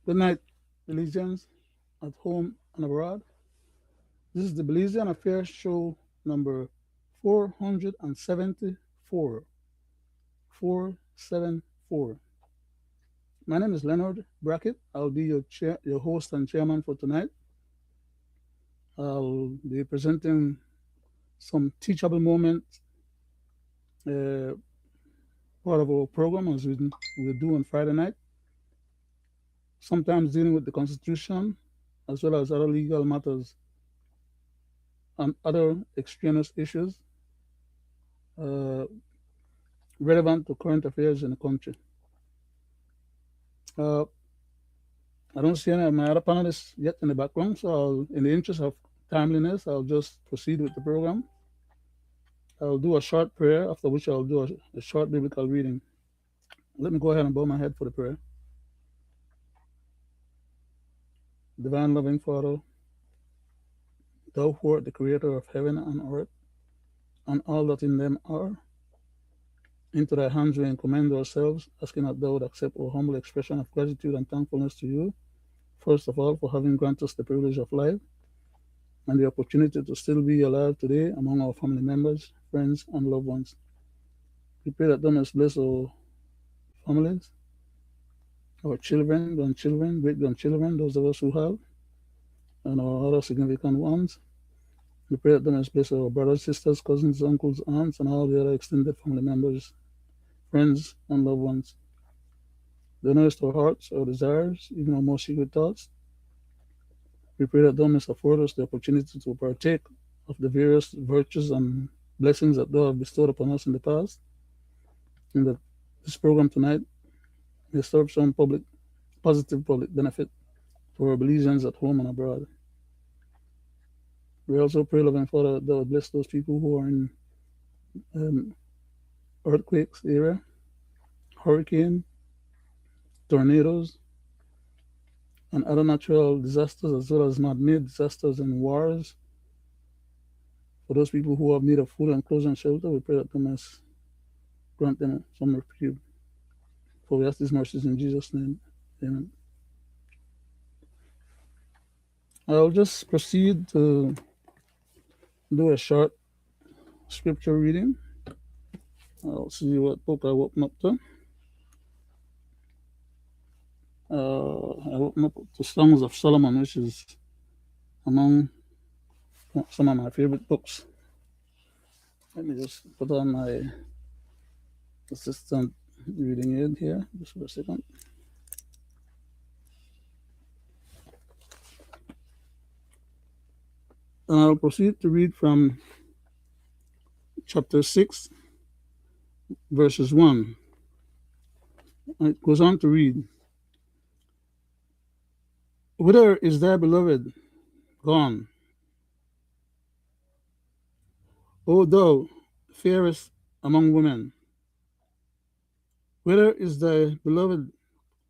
Good night, Belizeans at home and abroad. This is the Belizean Affairs Show number 474. 474. My name is Leonard Brackett. I'll be your host and chairman for tonight. I'll be presenting some teachable moments, uh, part of our program as we do on Friday night, sometimes dealing with the Constitution as well as other legal matters and other extraneous issues uh, relevant to current affairs in the country. Uh, I don't see any of my other panelists yet in the background, so in the interest of timeliness, I'll just proceed with the program. I'll do a short prayer, after which I'll do a short biblical reading. Let me go ahead and bow my head for the prayer. Divine loving Father, thou who art the creator of heaven and earth, and all that in them are, into thy hands we commend ourselves, asking that thou would accept our humble expression of gratitude and thankfulness to you, first of all, for having granted us the privilege of life and the opportunity to still be alive today among our family members, friends, and loved ones. We pray that thou mayest bless our families, our children, grandchildren, great grandchildren, those of us who have, and our other significant ones. We pray that thou mayest bless our brothers, sisters, cousins, uncles, aunts, and all the other extended family members, friends, and loved ones. Thou knowest our hearts, our desires, even our most secret thoughts. We pray that thou mayest afford us the opportunity to partake of the various virtues and blessings that thou have bestowed upon us in the past, and that this program tonight may serve some positive public benefit for our Belizeans at home and abroad. We also pray, loving Father, that thou would bless those people who are in um, earthquakes area, hurricane, tornadoes, and other natural disasters, as well as man-made disasters and wars. For those people who have need of food and clothes and shelter, we pray that thou must grant them some reprieve. For we ask these mercies in Jesus' name. Amen. I'll just proceed to do a short scripture reading. I'll see what book I open up to. I open up to Songs of Solomon, which is among some of my favorite books. Let me just put on my assistant reading aid here, just for a second. And I'll proceed to read from chapter 6, verses 1. And it goes on to read, whither is thy beloved gone, O thou fairest among women? Whither is thy beloved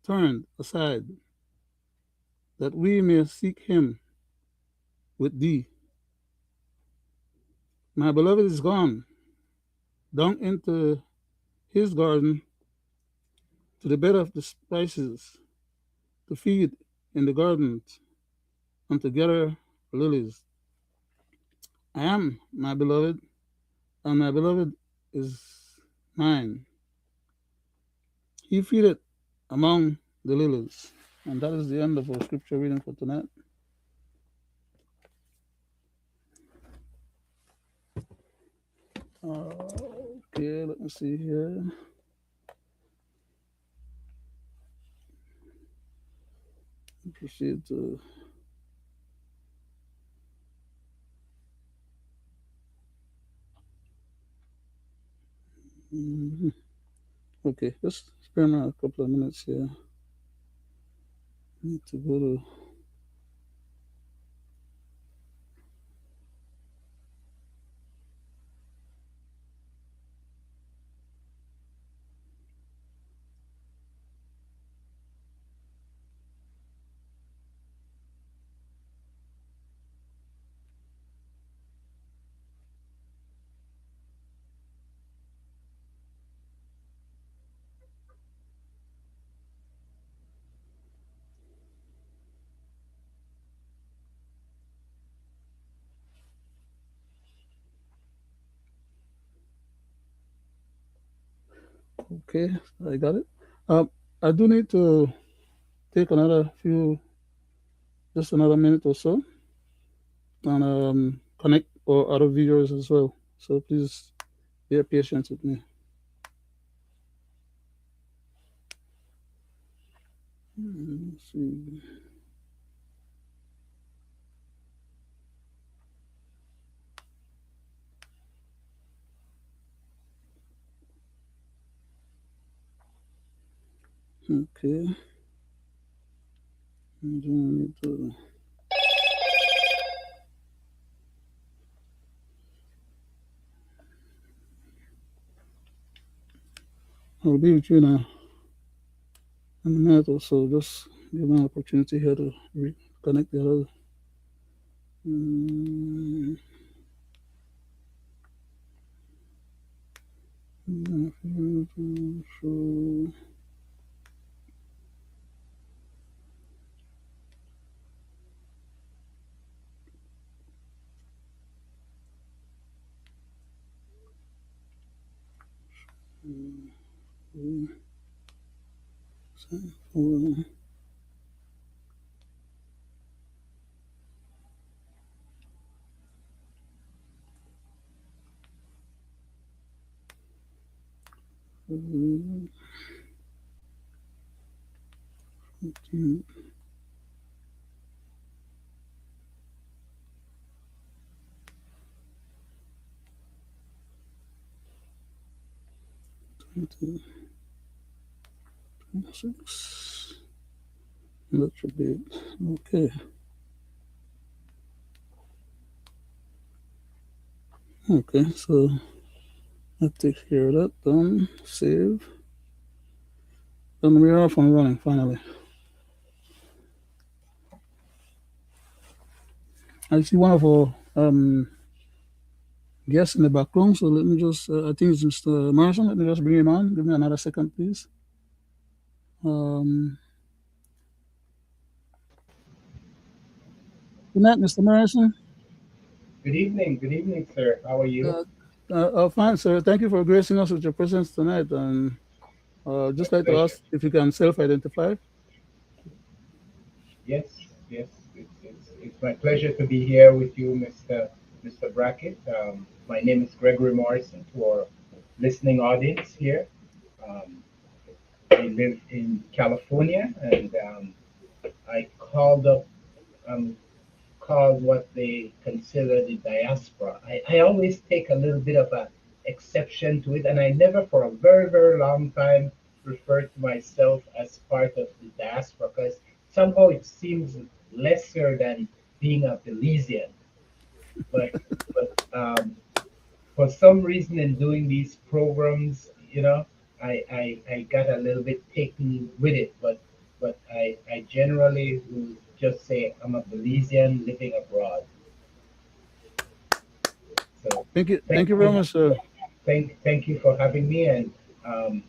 turned aside, that we may seek him with thee? My beloved is gone down into his garden, to the bed of the spices, to feed in the gardens, and to gather lilies. I am my beloved, and my beloved is mine. He feedeth among the lilies. And that is the end of our scripture reading for tonight. Okay, let me see here. Proceed to okay, just spare me a couple of minutes here. Need to go to Okay, I got it. Um, I do need to take another few, just another minute or so, and connect our other viewers as well. So please be patient with me. Let's see. Okay, I do need to. I'll be with you now in a minute or so. Just give me an opportunity here to connect the other. Mm, so, for, uh, 15, 20, 26. That should be it. Okay. Okay, so that takes care of that. Done. Save. And we're off and running finally. I see one of our guests in the background, so let me just, I think it's Mr. Morrison. Let me just bring him on. Give me another second, please. Um, Good night, Mr. Morrison. Good evening, sir. How are you? Uh, Fine, sir. Thank you for gracing us with your presence tonight. And My just like to pleasure. ask if you can self-identify. Yes, yes. It's my pleasure to be here with you, Mr. Brackett. My name is Gregory Morrison. To our listening audience here, um, I live in California, and I um, called what they consider the diaspora. I always take a little bit of a exception to it, and I never, for a very, very long time, referred to myself as part of the diaspora because somehow it seems lesser than being a Belizean. But for some reason, in doing these programs, I got a little bit taken with it. But I generally will just say I'm a Belizean living abroad. So Thank you. thank Thank you very you, much, sir. thank you for having me, and um,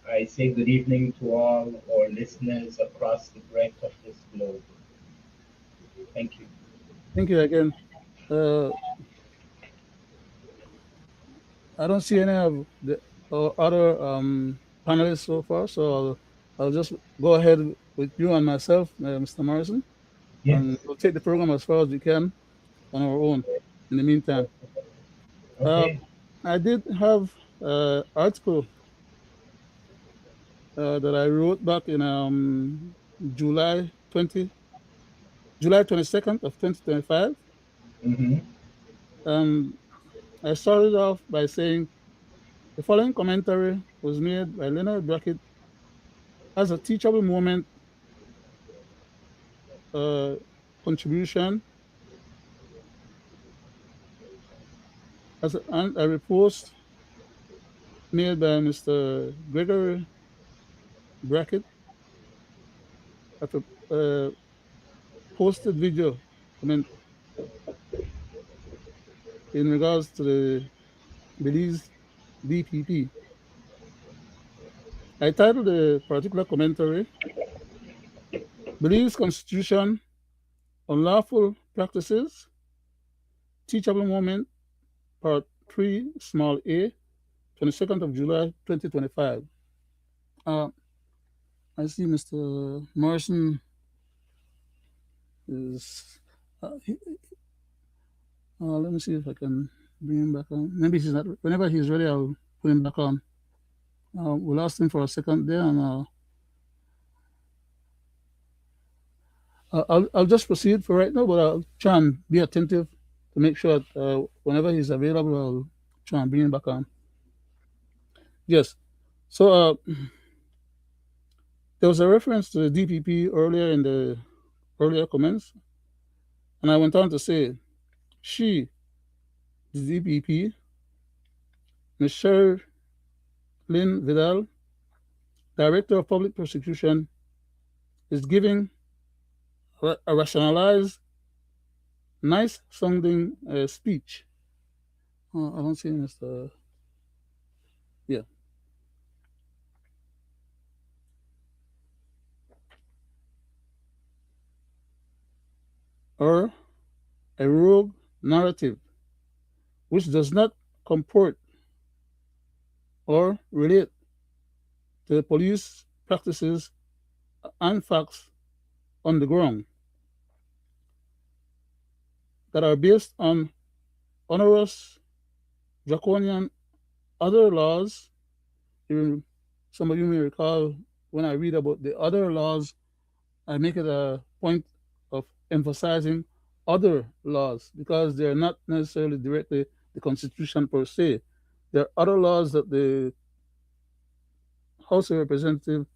I say good evening to all our listeners across the breadth of this globe. Thank you. Thank you again. Uh, I don't see any of the other panelists so far, so I'll just go ahead with you and myself, Mr. Morrison, Yes. and we'll take the program as far as we can on our own. In the meantime, uh, Okay. I did have an article that I wrote back in July 20, July 22nd of 2025. Mm-hmm. Um, I started off by saying the following commentary was made by Leonard Brackett as a teachable moment uh, contribution and a repost made by Mr. Gregory Brackett at a posted video comment in regards to the Belize DPP. I titled the particular commentary Belize Constitution Unlawful Practices, Teachable Moment, Part 3, Small A, 22nd of July, 2025. Uh, I see Mr. Morrison is. He, let me see if I can bring him back on. Maybe he's not. Whenever he's ready, I'll put him back on. We lost him for a second there, and I'll just proceed for right now, but I'll try and be attentive to make sure that whenever he's available, I'll try and bring him back on. Yes. So there was a reference to the DPP earlier in the earlier comments, and I went on to say she, the DPP, Ms. Cheryl Lynn Vidal, Director of Public Prosecution, is giving a rationalized, nice sounding speech. I don't see Mr. Yeah. Or a rogue narrative which does not comport or relate to the police practices and facts on the ground that are based on onerous, draconian other laws. Even some of you may recall when I read about the other laws, I make it a point of emphasizing other laws because they're not necessarily directly the Constitution per se. There are other laws that the House of Representatives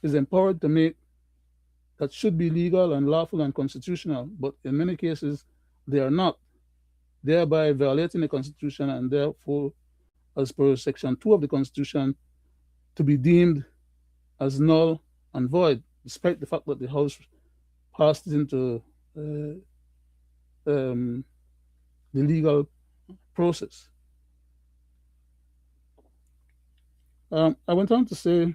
is empowered to make that should be legal and lawful and constitutional, but in many cases they are not, thereby violating the Constitution and therefore, as per Section 2 of the Constitution, to be deemed as null and void, despite the fact that the House passed it into uh, um, the legal process. I went on to say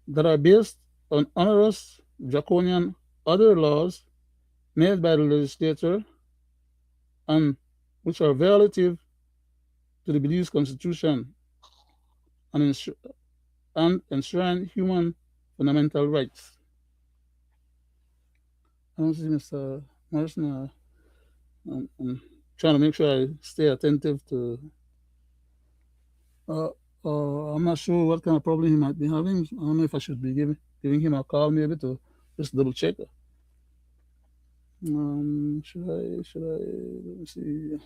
that are based on onerous, draconian other laws made by the legislature and which are violative to the Belize Constitution and, enshrine human fundamental rights. I don't see Mr. Morrison. I'm trying to make sure I stay attentive to. Uh, I'm not sure what kind of problem he might be having. I don't know if I should be giving him a call maybe to just double check. Should I? Let me see.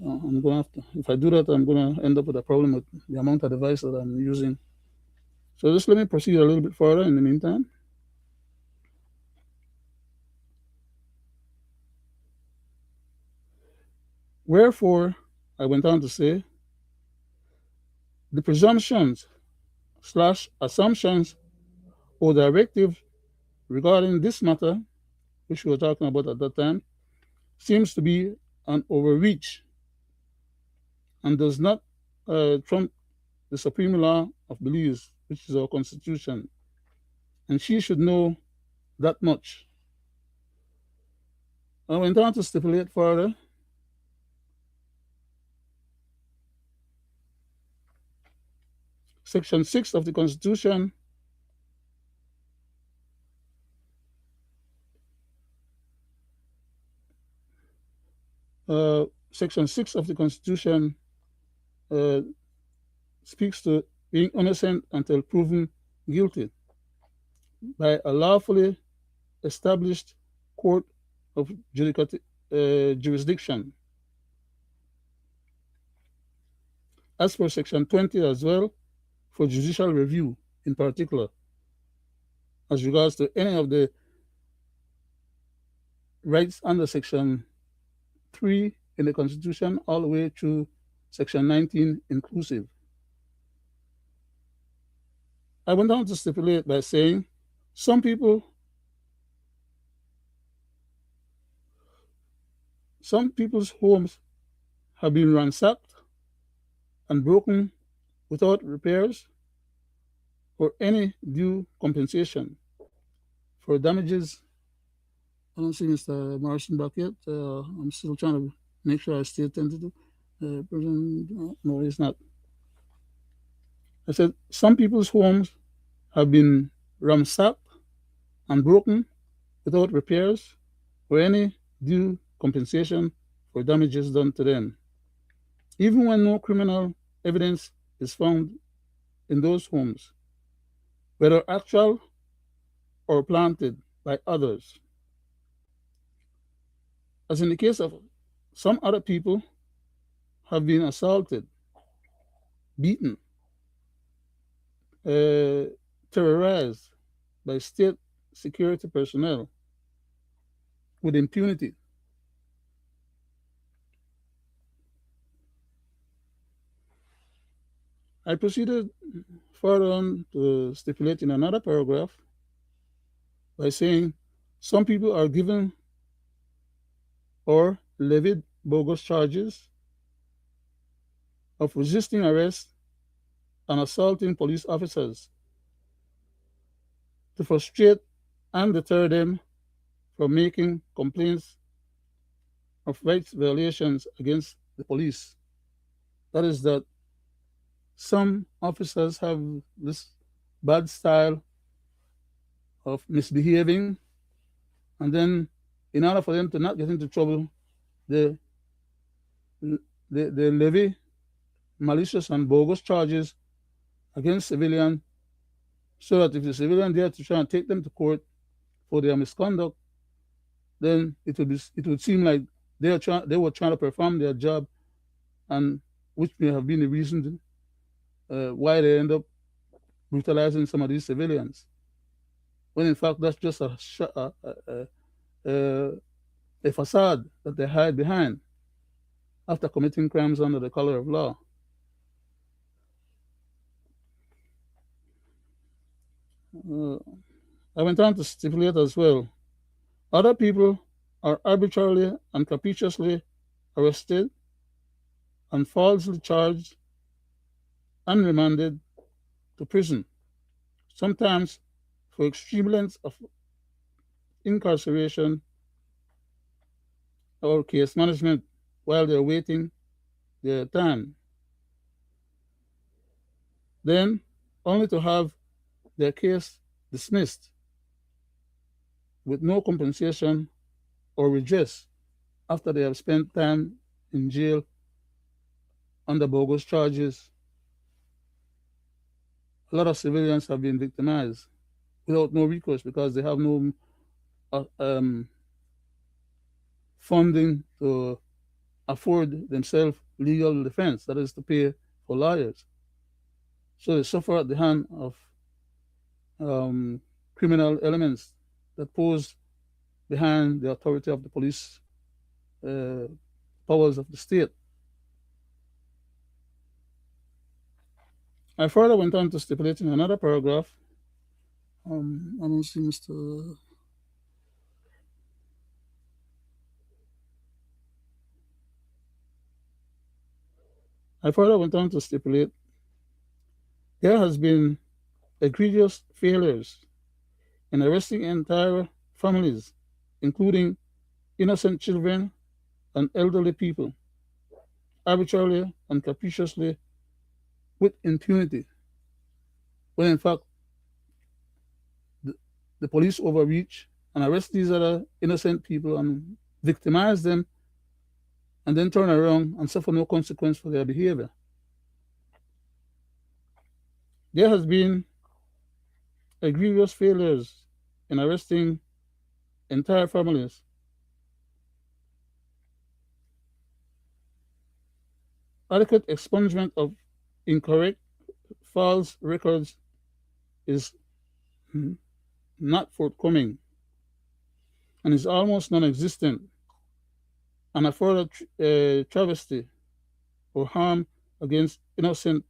I'm gonna have to. If I do that, I'm gonna end up with a problem with the amount of device that I'm using. So just let me proceed a little bit further in the meantime. Wherefore, I went on to say, the presumptions slash assumptions or directive regarding this matter, which we were talking about at that time, seems to be an overreach and does not trump the supreme law of Belize, which is our constitution. And she should know that much. I went on to stipulate further Section 6 of the Constitution Section 6 of the Constitution uh, speaks to being innocent until proven guilty by a lawfully established court of jurisdiction. As for Section 20 as well, for judicial review in particular, as regards to any of the rights under Section 3 in the Constitution, all the way through Section 19 inclusive. I went on to stipulate by saying some people's homes have been ransacked and broken without repairs or any due compensation for damages. I don't see Mr. Morrison back yet. I'm still trying to make sure I stay attentive. President, no, he's not. I said some people's homes have been ransacked and broken without repairs or any due compensation for damages done to them, even when no criminal evidence is found in those homes, whether actual or planted by others. As in the case of some other people have been assaulted, beaten, uh, terrorized by state security personnel with impunity. I proceeded further on to stipulate in another paragraph by saying some people are given or levied bogus charges of resisting arrest and assaulting police officers to frustrate and deter them from making complaints of rights violations against the police. That is, that some officers have this bad style of misbehaving, and then in order for them to not get into trouble, they, they levy malicious and bogus charges against civilians so that if the civilian dare to try and take them to court for their misconduct, then it would seem like they were trying to perform their job, and which may have been the reason why they end up brutalizing some of these civilians. When in fact that's just a, a facade that they hide behind after committing crimes under the color of law. Uh, I went on to stipulate as well other people are arbitrarily and capriciously arrested and falsely charged and remanded to prison, sometimes for extreme lengths of incarceration or case management while they're waiting their time, then only to have their case dismissed with no compensation or redress after they have spent time in jail under bogus charges. A lot of civilians have been victimized without no recourse because they have no funding to afford themselves legal defense, that is, to pay for lawyers. So they suffer at the hand of um, criminal elements that pose behind the authority of the police uh, powers of the state. I further went on to stipulate in another paragraph. I don't see Mr. I further went on to stipulate there has been egregious failures in arresting entire families, including innocent children and elderly people, arbitrarily and capriciously with impunity, when in fact the, the police overreach and arrest these other innocent people and victimize them and then turn around and suffer no consequence for their behavior. There has been egregious failures in arresting entire families. Adequate expungement of incorrect, false records is not forthcoming and is almost non existent, and a further travesty or harm against innocent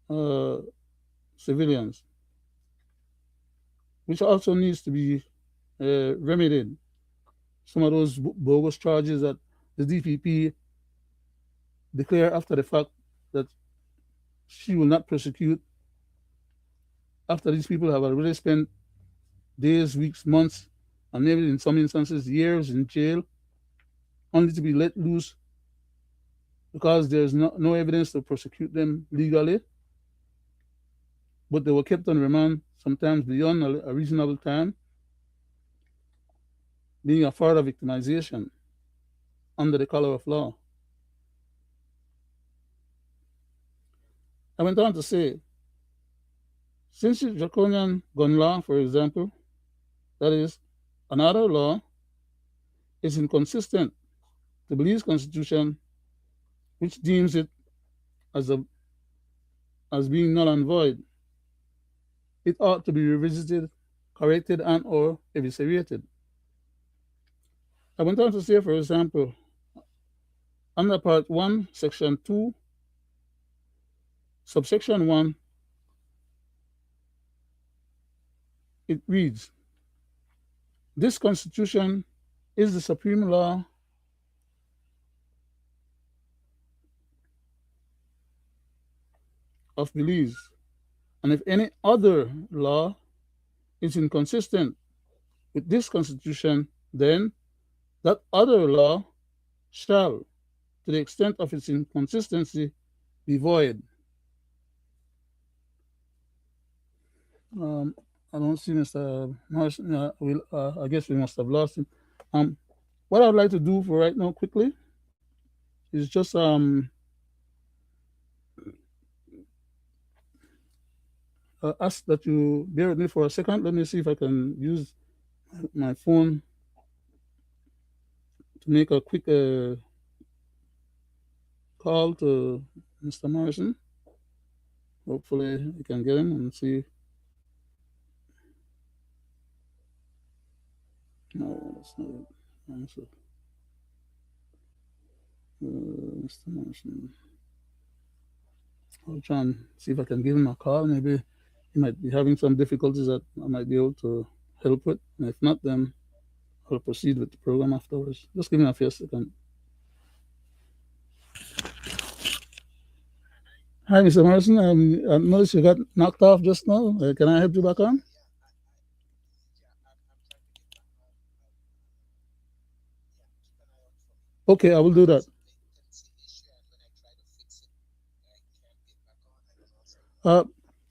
uh, civilians, which also needs to be remedied. Some of those bogus charges that the DPP declare after the fact that she will not prosecute after these people have already spent days, weeks, months, and maybe in some instances years in jail, only to be let loose because there's no evidence to prosecute them legally. but they were kept on remand sometimes beyond a reasonable time, being a further victimization under the color of law. I went on to say, since the draconian gun law, for example, that is, another law, is inconsistent with the Belize Constitution, which deems it as, a, as being null and void, it ought to be revisited, corrected, and or eviscerated. I went on to say, for example, under Part 1, Section 2, Subsection 1, it reads, this Constitution is the supreme law of Belize, and if any other law is inconsistent with this Constitution, then that other law shall, to the extent of its inconsistency, be void. Um, I don't see Mr. Morrison. I guess we must have lost him. Um, what I'd like to do for right now, quickly, is just ask that you bear with me for a second. Let me see if I can use my phone to make a quick call to Mr. Morrison. Hopefully, we can get him and see. No, that's not it. Answer. Mr. Morrison. I'll try and see if I can give him a call. Maybe he might be having some difficulties that I might be able to help with. And if not, then I'll proceed with the program afterwards. Just give me a few seconds. Hi, Mr. Morrison. I noticed you got knocked off just now. Can I help you back on? Okay, I will do that. Uh,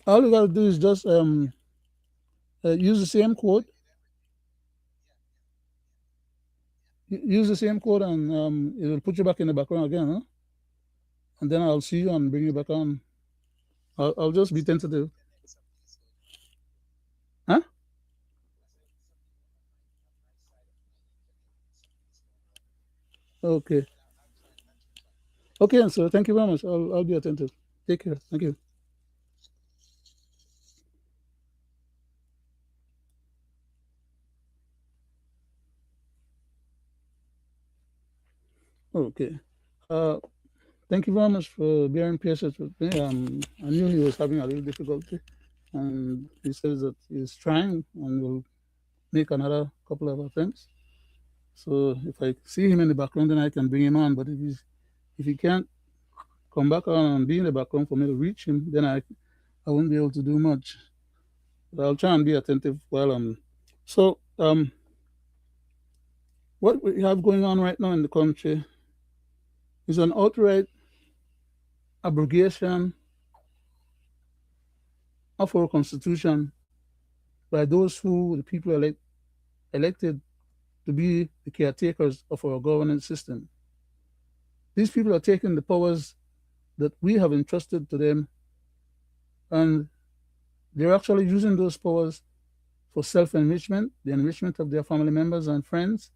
all you got to do is just use the same code. Use the same code, and it will put you back in the background again. Huh? And then I'll see you and bring you back on. I'll just be tentative. Huh? Okay. Okay, and so thank you very much. I'll be attentive. Take care. Thank you. Okay. Uh, Thank you very much for bearing patience with me. I knew he was having a little difficulty, and he says that he's trying and will make another couple of attempts. So if I see him in the background, then I can bring him on. But if he can't come back on and be in the background for me to reach him, then I won't be able to do much. But I'll try and be attentive while I'm. So what we have going on right now in the country is an outright abrogation of our constitution by those who the people elected to be the caretakers of our governance system. These people are taking the powers that we have entrusted to them, and they're actually using those powers for self-enrichment, the enrichment of their family members and friends,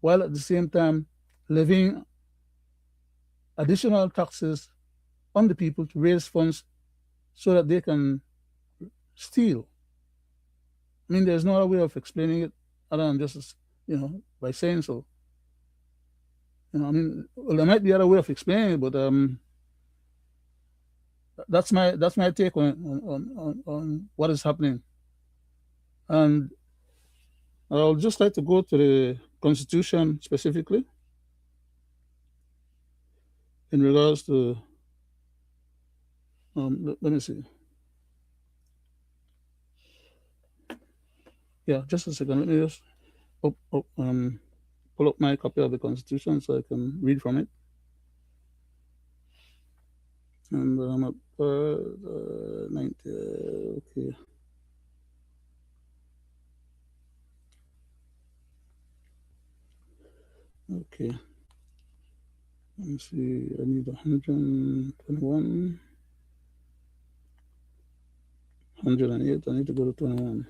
while at the same time levying additional taxes on the people to raise funds so that they can steal. I mean, there's no other way of explaining it other than just, by saying so. I mean, well, there might be other way of explaining it, but that's my take on what is happening. And I'll just like to go to the Constitution specifically in regards to. Let me see. Yeah, just a second. Let me just pull up my copy of the Constitution so I can read from it. Remember, I'm at 90. Okay. Okay. Let me see. I need 121, 108. I need to go to 21.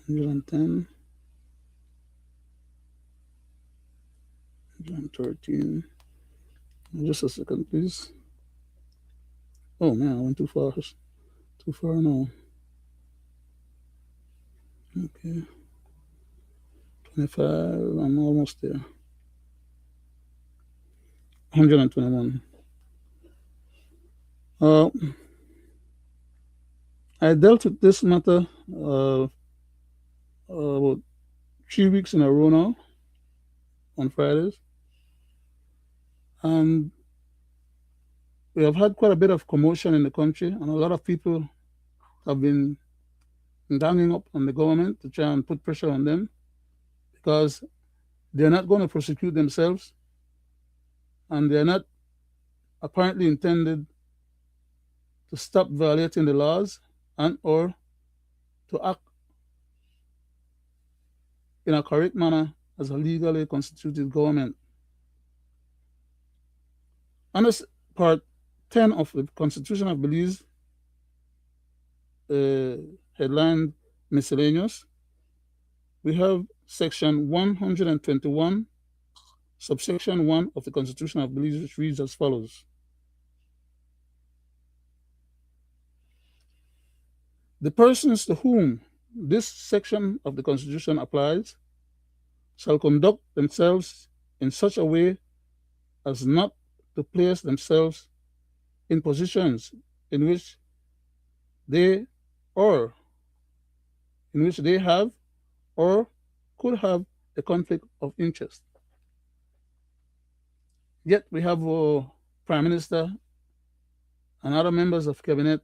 110, 113. Just a second, please. Oh man, I went too far. Too far now. Okay. 25. I'm almost there. 121. Uh, I dealt with this matter about 3 weeks in a row now on Fridays. And we have had quite a bit of commotion in the country, and a lot of people have been ganging up on the government to try and put pressure on them because they're not going to prosecute themselves, and they're not apparently intended to stop violating the laws and or to act in a correct manner as a legally constituted government. Under Part 10 of the Constitution of Belize, uh, headlined miscellaneous, we have Section 121, subsection 1 of the Constitution of Belize, which reads as follows. The persons to whom this section of the Constitution applies shall conduct themselves in such a way as not to place themselves in positions in which they or in which they have or could have a conflict of interest. Yet we have our Prime Minister and other members of cabinet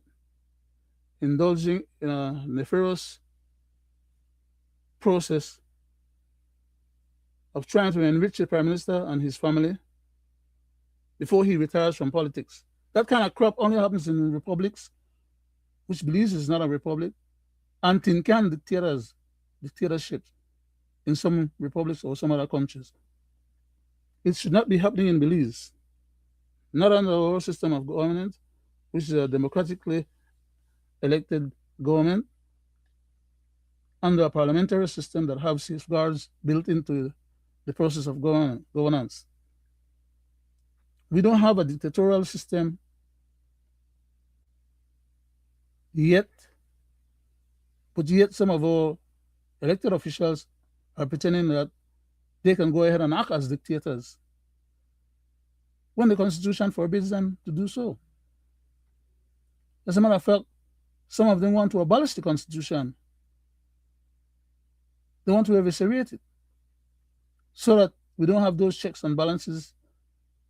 indulging in a nefarious process of trying to enrich the Prime Minister and his family before he retires from politics. That kind of crap only happens in republics, which Belize is not a republic, and tin can dictatorships in some republics or some other countries. It should not be happening in Belize, not under our system of government, which is a democratically elected government, under a parliamentary system that have safeguards built into the process of governance. We don't have a dictatorial system yet, but yet some of our elected officials are pretending that they can go ahead and act as dictators when the Constitution forbids them to do so. As a matter of fact, some of them want to abolish the Constitution. They want to eviscerate it so that we don't have those checks and balances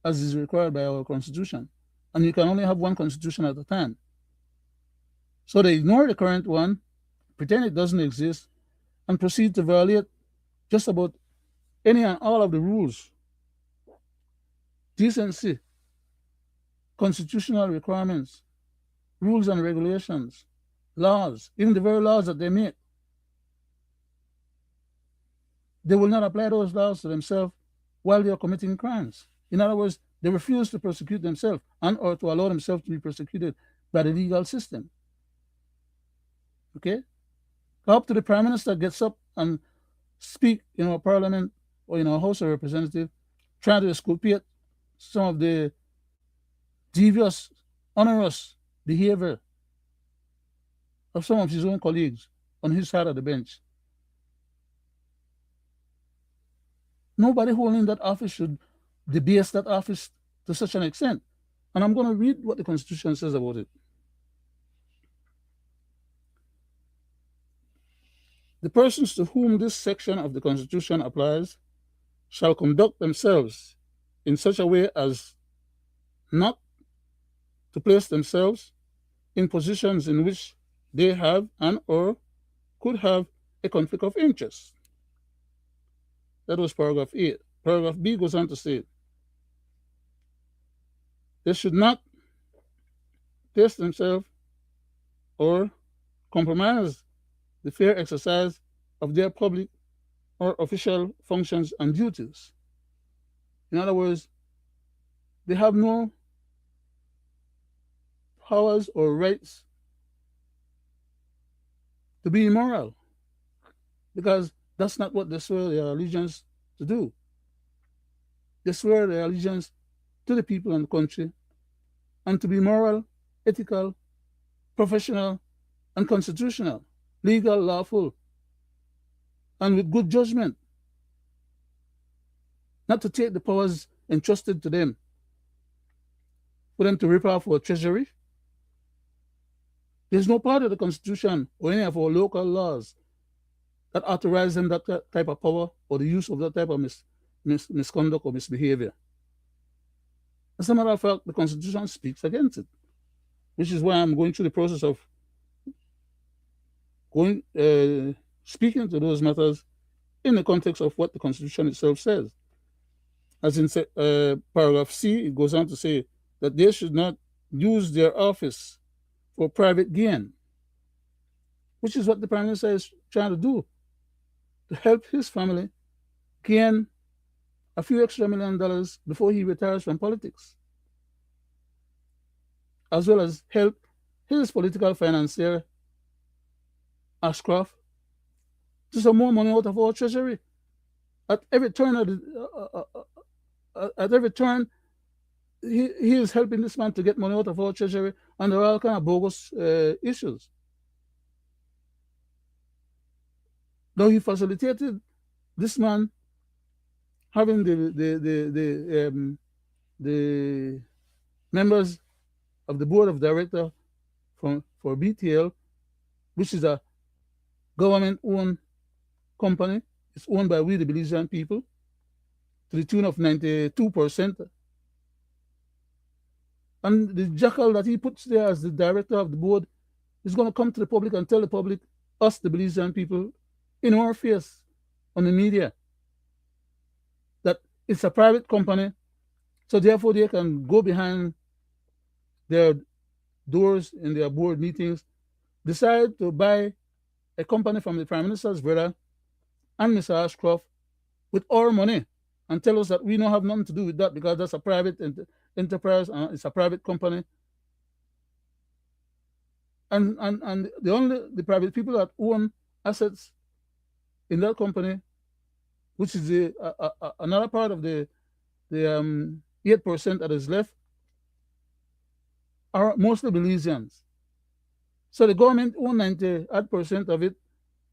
as is required by our Constitution. And you can only have one Constitution at a time. So they ignore the current one, pretend it doesn't exist, and proceed to violate just about any and all of the rules, decency, constitutional requirements, rules and regulations, laws, even the very laws that they make. They will not apply those laws to themselves while they are committing crimes. In other words, they refuse to prosecute themselves and or to allow themselves to be prosecuted by the legal system. Okay? Up to the Prime Minister gets up and speak in our parliament or in our House of Representatives, trying to exculpate some of the devious, onerous behavior of some of his own colleagues on his side of the bench. Nobody holding that office should debase that office to such an extent. And I'm going to read what the Constitution says about it. The persons to whom this section of the Constitution applies shall conduct themselves in such a way as not to place themselves in positions in which they have and or could have a conflict of interest. That was paragraph A. Paragraph B goes on to say, They should not test themselves or compromise the fair exercise of their public or official functions and duties. In other words, they have no powers or rights to be immoral because that's not what they swear their allegiance to do. They swear their allegiance to the people and the country and to be moral, ethical, professional, and constitutional, legal, lawful, and with good judgment, not to take the powers entrusted to them for them to rip off our treasury. There's no part of the Constitution or any of our local laws that authorize them that type of power or the use of that type of misconduct or misbehavior. As a matter of fact, the Constitution speaks against it, which is why I'm going through the process of going speaking to those matters in the context of what the Constitution itself says. As in paragraph C, it goes on to say that they should not use their office for private gain, which is what the Prime Minister is trying to do, to help his family gain a few extra $1 million before he retires from politics, as well as help his political financier, Ashcroft, to some more money out of our treasury. At every turn at every turn, he is helping this man to get money out of our treasury, and there are all kind of bogus issues. Now he facilitated this man having the members of the board of director for BTL, which is a government-owned company. It's owned by we, the Belizean people, to the tune of 92%. And the jackal that he puts there as the director of the board is going to come to the public and tell the public, us, the Belizean people, in our face on the media, that it's a private company, so therefore they can go behind their doors in their board meetings, decide to buy a company from the Prime Minister's brother and Mr. Ashcroft with our money and tell us that we don't have nothing to do with that because that's a private enterprise and it's a private company. And the private people that own assets in that company, which is another part of the 8% that is left, are mostly Belizeans. So the government own 90% of it,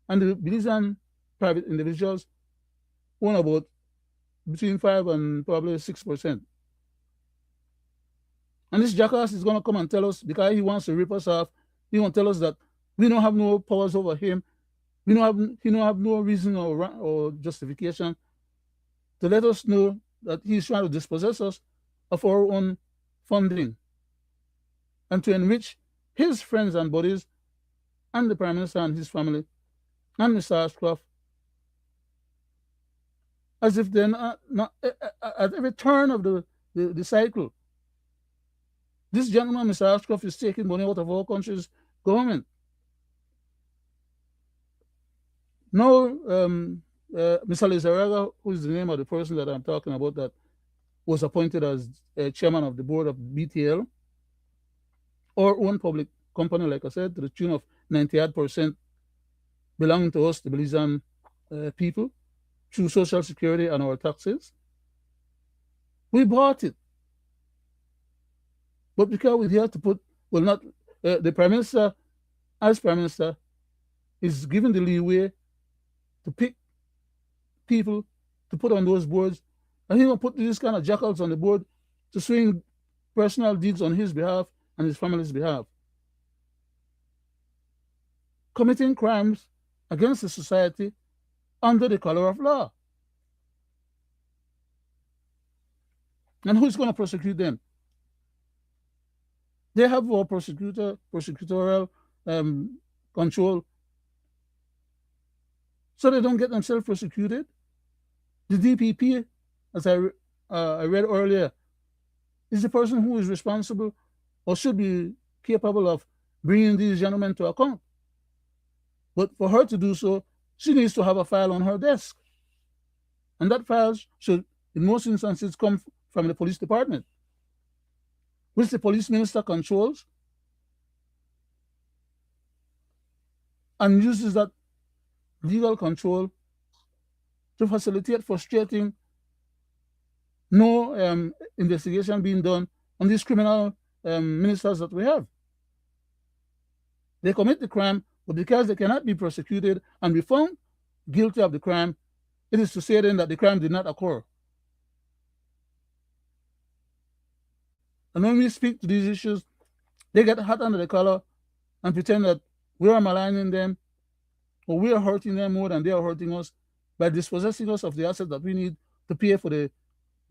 and the Belizean private individuals own about between 5 and probably 6%. And this jackass is going to come and tell us, because he wants to rip us off, he wants to tell us that we don't have no powers over him. He don't have no reason or justification to let us know that he's trying to dispossess us of our own funding and to enrich his friends and buddies and the Prime Minister and his family and Mr. Ashcroft, as if they're not at every turn of the cycle. This gentleman, Mr. Ashcroft, is taking money out of our country's government. Now, Mr. Lizaraga, who is the name of the person that I'm talking about, that was appointed as chairman of the board of BTL, our own public company, like I said, to the tune of 98% belonging to us, the Belizean people, through Social Security and our taxes. We bought it. But because we have to put, well, not, the Prime Minister, as Prime Minister, is given the leeway to pick people to put on those boards, and he will put these kind of jackals on the board to swing personal deeds on his behalf and his family's behalf, committing crimes against the society under the color of law. And who's going to prosecute them? They have our prosecutorial control, so they don't get themselves prosecuted. The DPP, as I read earlier, is the person who is responsible or should be capable of bringing these gentlemen to account. But for her to do so, she needs to have a file on her desk. And that file should, in most instances, come from the police department, which the police minister controls and uses that legal control to facilitate frustrating no investigation being done on these criminal ministers that we have. They commit the crime, but because they cannot be prosecuted and be found guilty of the crime, it is to say then that the crime did not occur. And when we speak to these issues, they get hot under the collar and pretend that we are maligning them or we are hurting them more than they are hurting us by dispossessing us of the assets that we need to pay for the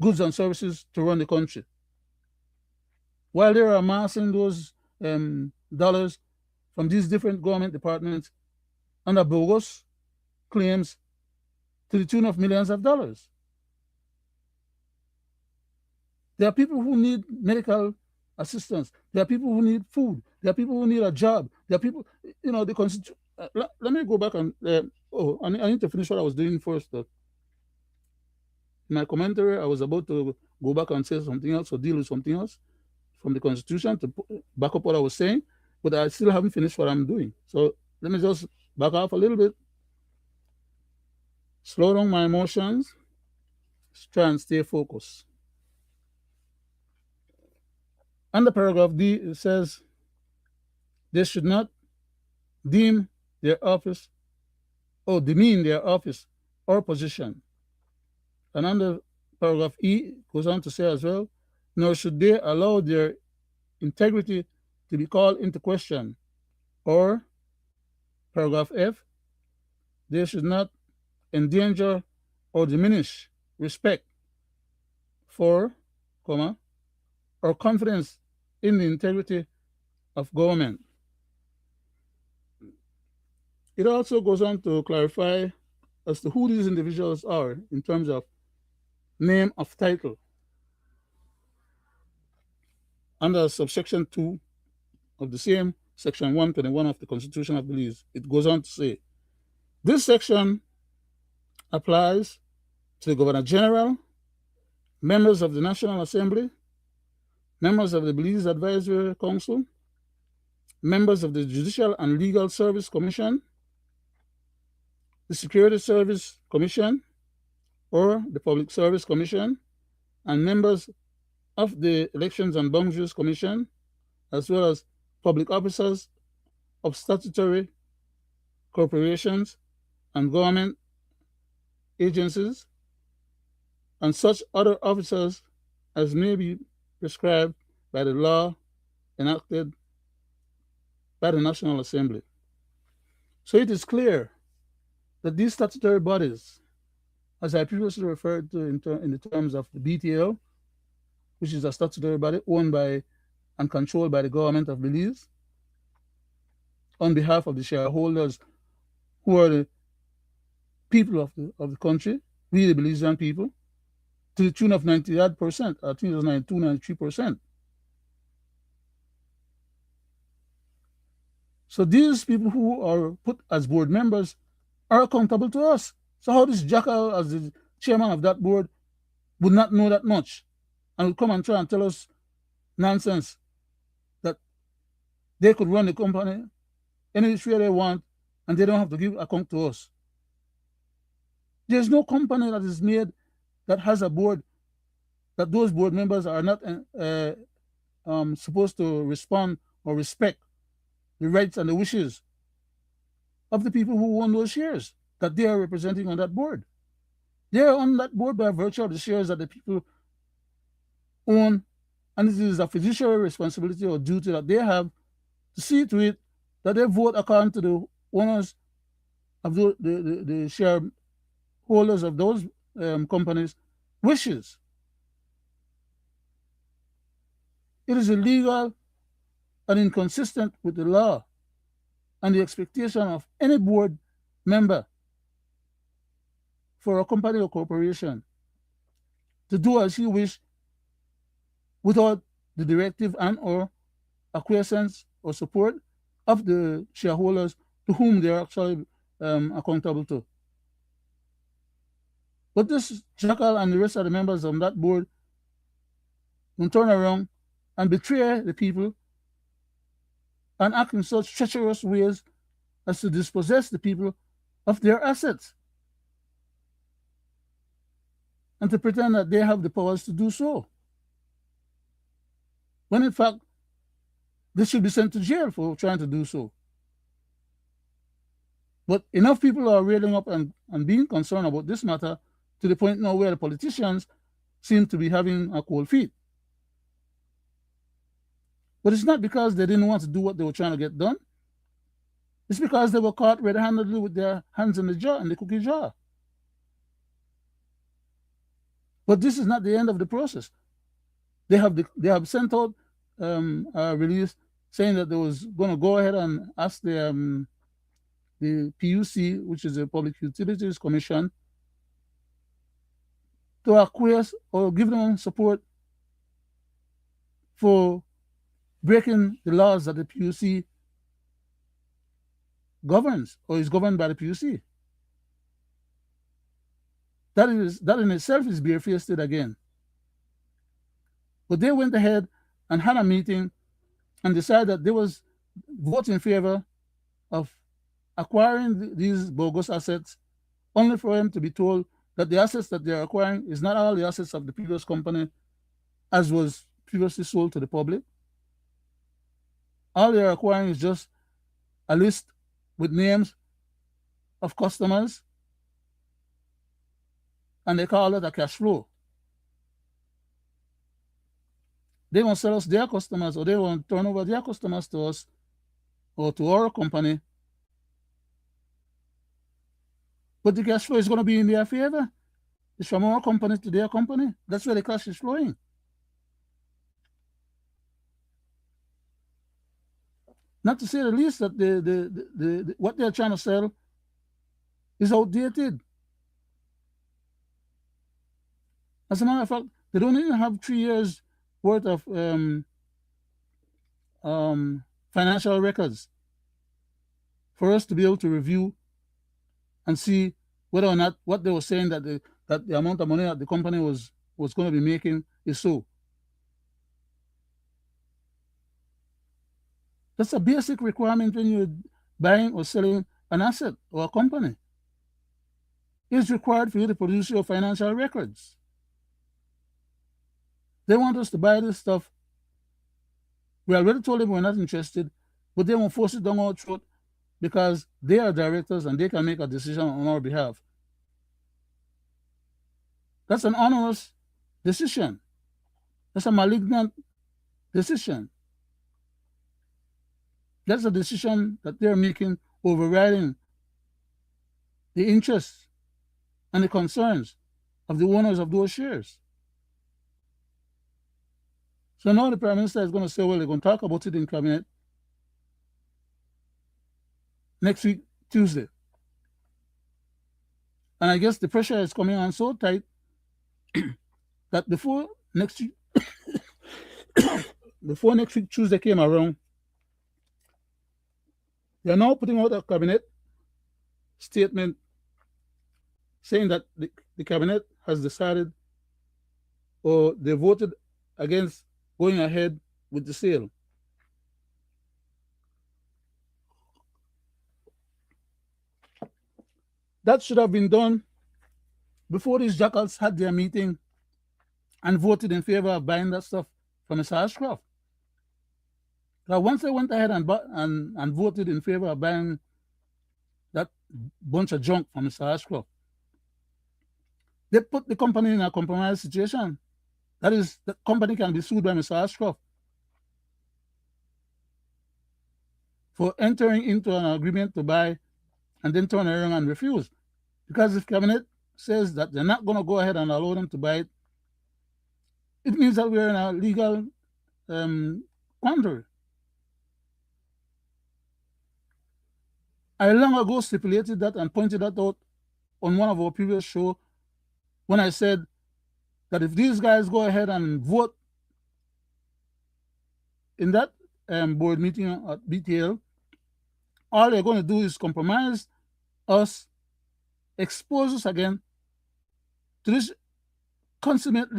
goods and services to run the country. While they are amassing those dollars from these different government departments under bogus claims to the tune of millions of dollars. There are people who need medical assistance. There are people who need food. There are people who need a job. There are people, the Constitution. Let me go back and, I need to finish what I was doing first. In my commentary, I was about to go back and say something else or deal with something else from the Constitution to back up what I was saying, but I still haven't finished what I'm doing. So let me just back off a little bit, slow down my emotions, try and stay focused. Under paragraph D, it says they should not deem their office or demean their office or position. And under paragraph E, goes on to say as well, nor should they allow their integrity to be called into question. Or paragraph F, they should not endanger or diminish respect for, or confidence in the integrity of government. It also goes on to clarify as to who these individuals are in terms of name of title. Under subsection 2 of the same section 121 of the Constitution of Belize, it goes on to say, this section applies to the Governor General, members of the National Assembly, members of the Belize Advisory Council, members of the Judicial and Legal Service Commission, the Security Service Commission, or the Public Service Commission, and members of the Elections and Boundaries Commission, as well as public officers of statutory corporations and government agencies, and such other officers as may be prescribed by the law enacted by the National Assembly. So it is clear that these statutory bodies, as I previously referred to in the terms of the BTL, which is a statutory body owned by and controlled by the government of Belize, on behalf of the shareholders who are the people of the country, we the Belizean people, to the tune of 98%, I think it was 92, 93%. So these people who are put as board members are accountable to us. So how this jackal, as the chairman of that board, would not know that much and would come and try and tell us nonsense that they could run the company any which way they want and they don't have to give account to us. There's no company that is made that has a board that those board members are not supposed to respond or respect the rights and the wishes of the people who own those shares that they are representing on that board. They are on that board by virtue of the shares that the people own, and it is a fiduciary responsibility or duty that they have to see to it that they vote according to the owners of the shareholders of those companies' wishes. It is illegal and inconsistent with the law and the expectation of any board member for a company or corporation to do as he wishes without the directive and or acquiescence or support of the shareholders to whom they are actually accountable to. But this jackal and the rest of the members of that board will turn around and betray the people and act in such treacherous ways as to dispossess the people of their assets and to pretend that they have the powers to do so, when in fact they should be sent to jail for trying to do so. But enough people are railing up and being concerned about this matter to the point now where the politicians seem to be having a cold feet. But it's not because they didn't want to do what they were trying to get done. It's because they were caught red-handedly with their hands in the jar, in the cookie jar. But this is not the end of the process. They have sent out a release saying that they was going to go ahead and ask the PUC, which is the Public Utilities Commission, to acquiesce or give them support for breaking the laws that the PUC governs or is governed by the PUC. That in itself is barefaced again. But they went ahead and had a meeting and decided that they was vote in favor of acquiring these bogus assets, only for them to be told that the assets that they're acquiring is not all the assets of the previous company as was previously sold to the public. All they're acquiring is just a list with names of customers, and they call it a cash flow. They won't sell us their customers, or they won't turn over their customers to us or to our company. But the cash flow is going to be in their favor. It's from our company to their company. That's where the cash is flowing. Not to say the least that the what they're trying to sell is outdated. As a matter of fact, they don't even have 3 years worth of financial records for us to be able to review and see whether or not what they were saying that the amount of money that the company was going to be making is so. That's a basic requirement when you're buying or selling an asset or a company. It's required for you to produce your financial records. They want us to buy this stuff. We already told them we're not interested, but they won't force it down our throat because they are directors and they can make a decision on our behalf. That's an onerous decision. That's a malignant decision. That's a decision that they're making overriding the interests and the concerns of the owners of those shares. So now the Prime Minister is going to say, well, they're going to talk about it in Cabinet next week, Tuesday. And I guess the pressure is coming on so tight that before next week Tuesday came around, they are now putting out a Cabinet statement saying that the Cabinet has decided or they voted against going ahead with the sale. That should have been done before these jackals had their meeting and voted in favor of buying that stuff from Mr. Ashcroft. Now, once they went ahead and voted in favor of buying that bunch of junk from Mr. Ashcroft, they put the company in a compromised situation. That is, the company can be sued by Mr. Ashcroft for entering into an agreement to buy and then turn around and refuse. Because if Cabinet says that they're not going to go ahead and allow them to buy it, it means that we're in a legal quandary. I long ago stipulated that and pointed that out on one of our previous shows when I said that if these guys go ahead and vote in that board meeting at BTL, all they're going to do is compromise us, expose us again to this consummate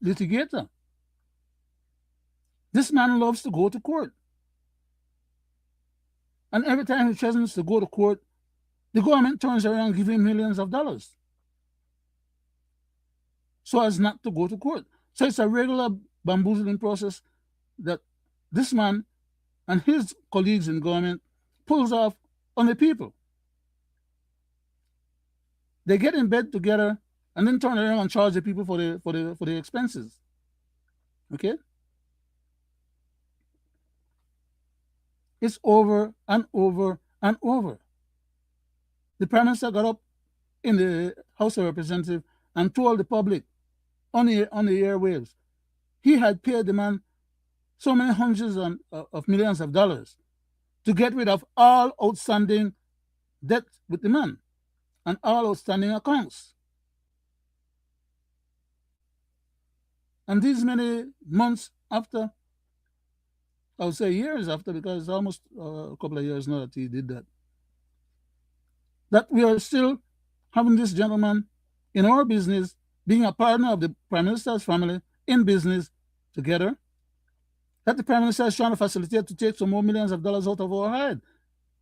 litigator. This man loves to go to court. And every time he threatens to go to court, the government turns around and gives him millions of dollars so as not to go to court. So it's a regular bamboozling process that this man and his colleagues in government pulls off on the people. They get in bed together and then turn around and charge the people for the expenses. Okay? It's over and over and over. The Prime Minister got up in the House of Representatives and told the public on the airwaves he had paid the man so many hundreds of millions of dollars to get rid of all outstanding debt with the man and all outstanding accounts. And these many months after, I would say years after, because it's almost a couple of years now that he did that we are still having this gentleman in our business, being a partner of the Prime Minister's family in business together, that the Prime Minister is trying to facilitate to take some more millions of dollars out of our head.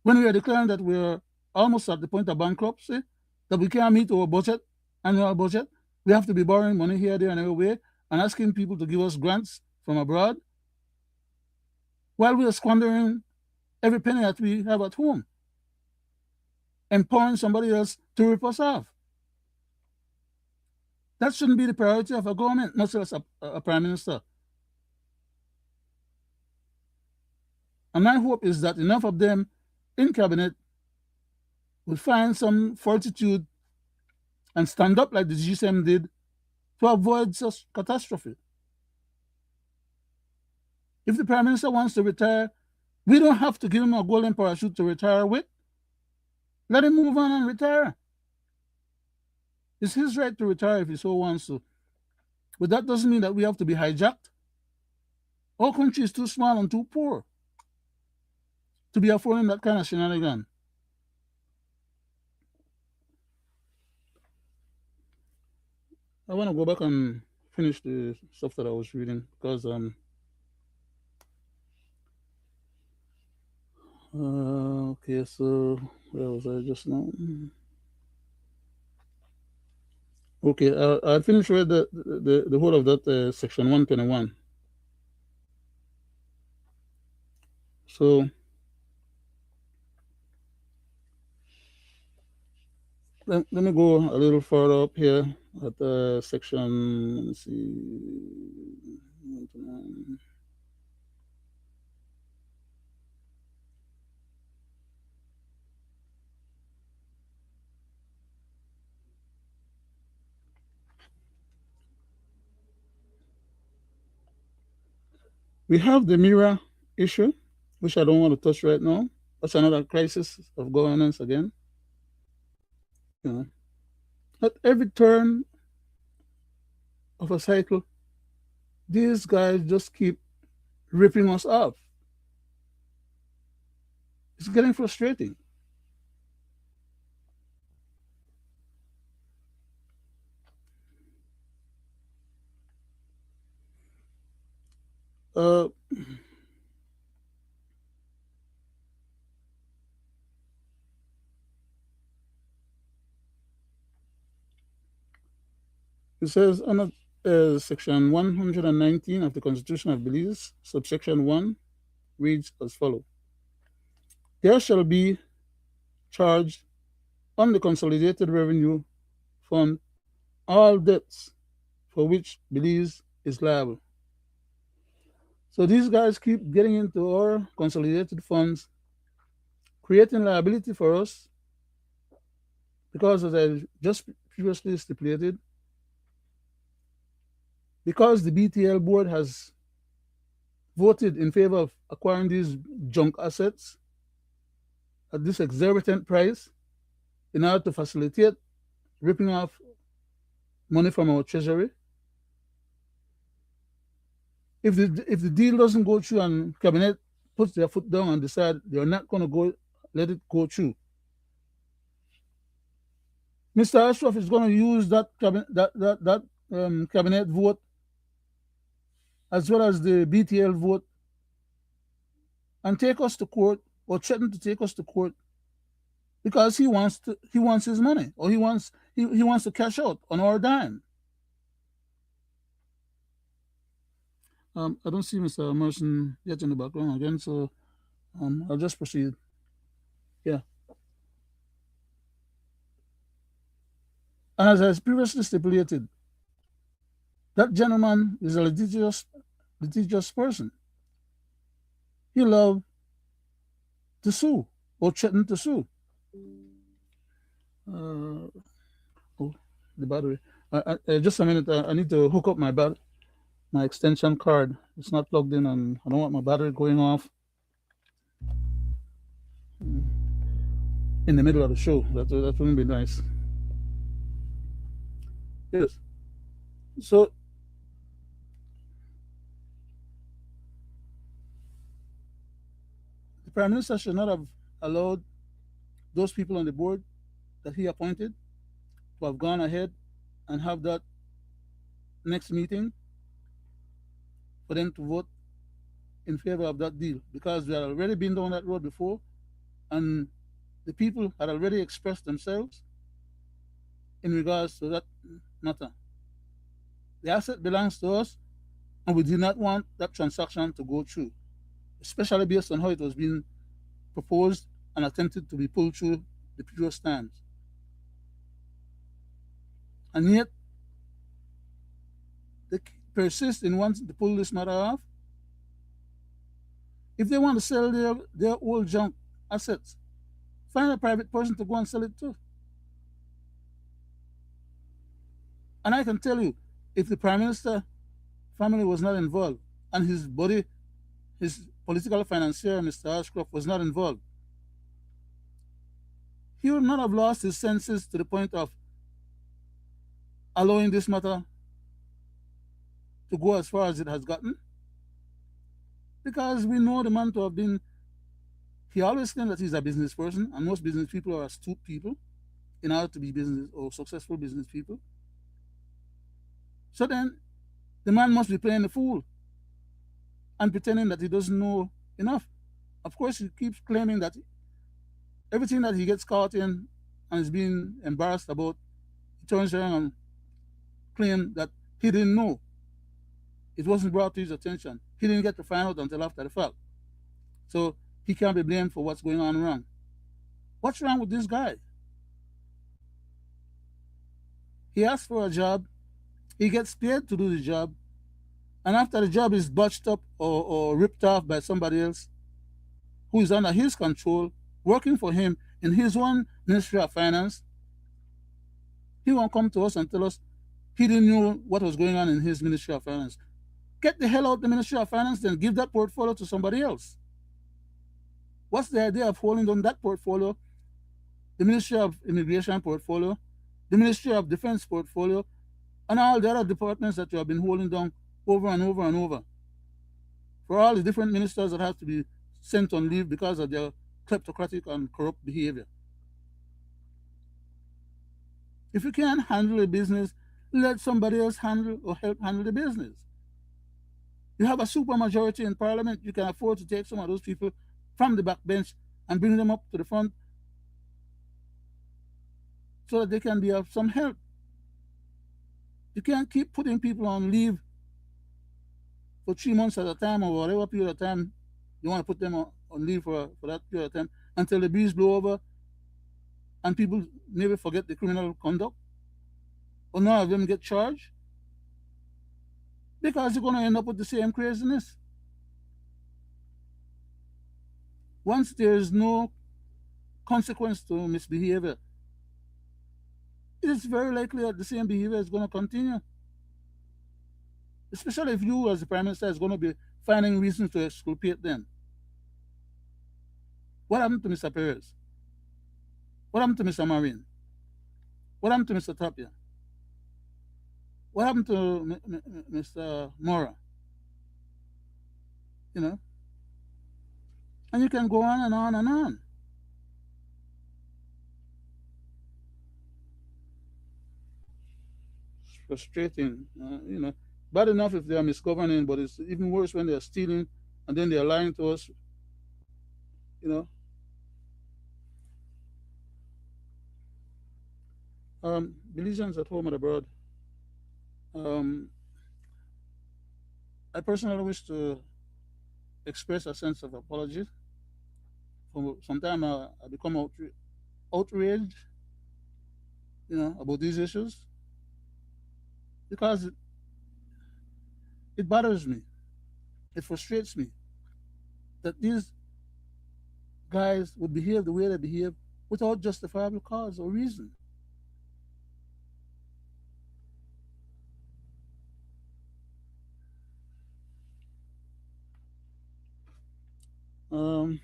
When we are declaring that we're almost at the point of bankruptcy, that we can't meet our budget, annual budget, we have to be borrowing money here, there, and everywhere, and asking people to give us grants from abroad, while we are squandering every penny that we have at home, empowering somebody else to rip us off. That shouldn't be the priority of a government, much less a prime minister. And my hope is that enough of them in cabinet will find some fortitude and stand up like the GSM did to avoid such catastrophe. If the Prime Minister wants to retire, we don't have to give him a golden parachute to retire with. Let him move on and retire. It's his right to retire if he so wants to. But that doesn't mean that we have to be hijacked. Our country is too small and too poor to be affording that kind of shenanigan. I want to go back and finish the stuff that I was reading because okay, so where was I just now? Okay, I'll finish with the whole of that section 121. So let me go a little further up here at section, let me see, 129. We have the mirror issue, which I don't want to touch right now. That's another crisis of governance again. You know, at every turn of a cycle, these guys just keep ripping us off. It's getting frustrating. Uh, it says under section 119 of the Constitution of Belize, subsection 1 reads as follows: there shall be charged on the Consolidated Revenue Fund all debts for which Belize is liable. So these guys keep getting into our consolidated funds, creating liability for us, because as I just previously stipulated, because the BTL board has voted in favor of acquiring these junk assets at this exorbitant price in order to facilitate ripping off money from our treasury. If the deal doesn't go through and cabinet puts their foot down and decide they're not going to go let it go through, Mr. Ashraf is going to use that cabinet vote as well as the BTL vote and take us to court or threaten to take us to court because he wants his money or he wants to cash out on our dime. I don't see Mr. Morrison yet in the background again, so I'll just proceed. Yeah. And as I previously stipulated, that gentleman is a litigious person. He loved to sue or threaten to sue. Uh, oh, the battery. Just a minute. I need to hook up my extension cord. It's not plugged in, and I don't want my battery going off in the middle of the show. That wouldn't be nice. Yes. So the prime minister should not have allowed those people on the board that he appointed to have gone ahead and have that next meeting for them to vote in favor of that deal because we had already been down that road before and the people had already expressed themselves in regards to that matter. The asset belongs to us and we did not want that transaction to go through, especially based on how it was being proposed and attempted to be pulled through the previous times. And yet, they persist in wanting to pull this matter off. If they want to sell their old junk assets, find a private person to go and sell it to. And I can tell you, if the Prime Minister family was not involved and his body, his political financier, Mr. Ashcroft, was not involved, he would not have lost his senses to the point of allowing this matter to go as far as it has gotten. Because we know the man to have been, he always claimed that he's a business person, and most business people are astute people in order to be business or successful business people. So then the man must be playing the fool and pretending that he doesn't know enough. Of course, he keeps claiming that everything that he gets caught in and is being embarrassed about, he turns around and claims that he didn't know. It wasn't brought to his attention. He didn't get to find out until after the fact. So he can't be blamed for what's going on wrong. What's wrong with this guy? He asks for a job, he gets paid to do the job, and after the job is botched up or ripped off by somebody else who is under his control, working for him in his own Ministry of Finance, he won't come to us and tell us he didn't know what was going on in his Ministry of Finance. Get the hell out of the Ministry of Finance, then give that portfolio to somebody else. What's the idea of holding on that portfolio, the Ministry of Immigration portfolio, the Ministry of Defense portfolio, and all the other departments that you have been holding down over and over and over? For all the different ministers that have to be sent on leave because of their kleptocratic and corrupt behavior. If you can't handle a business, let somebody else handle or help handle the business. You have a supermajority in Parliament, you can afford to take some of those people from the backbench and bring them up to the front so that they can be of some help. You can't keep putting people on leave for 3 months at a time or whatever period of time you want to put them on leave for that period of time until the breeze blow over and people maybe forget the criminal conduct or none of them get charged because you're going to end up with the same craziness. Once there is no consequence to misbehavior, it is very likely that the same behavior is going to continue. Especially if you, as the Prime Minister, is going to be finding reasons to exculpate them. What happened to Mr. Perez? What happened to Mr. Marine? What happened to Mr. Tapia? What happened to Mr. Mora? you know, and you can go on and on and on. It's frustrating, Bad enough if they are misgoverning, but it's even worse when they are stealing and then they are lying to us, you know. Belizeans at home and abroad. Um, I personally wish to express a sense of apology. For some time, I become outraged, about these issues because it bothers me. It frustrates me that these guys would behave the way they behave without justifiable cause or reason. Um,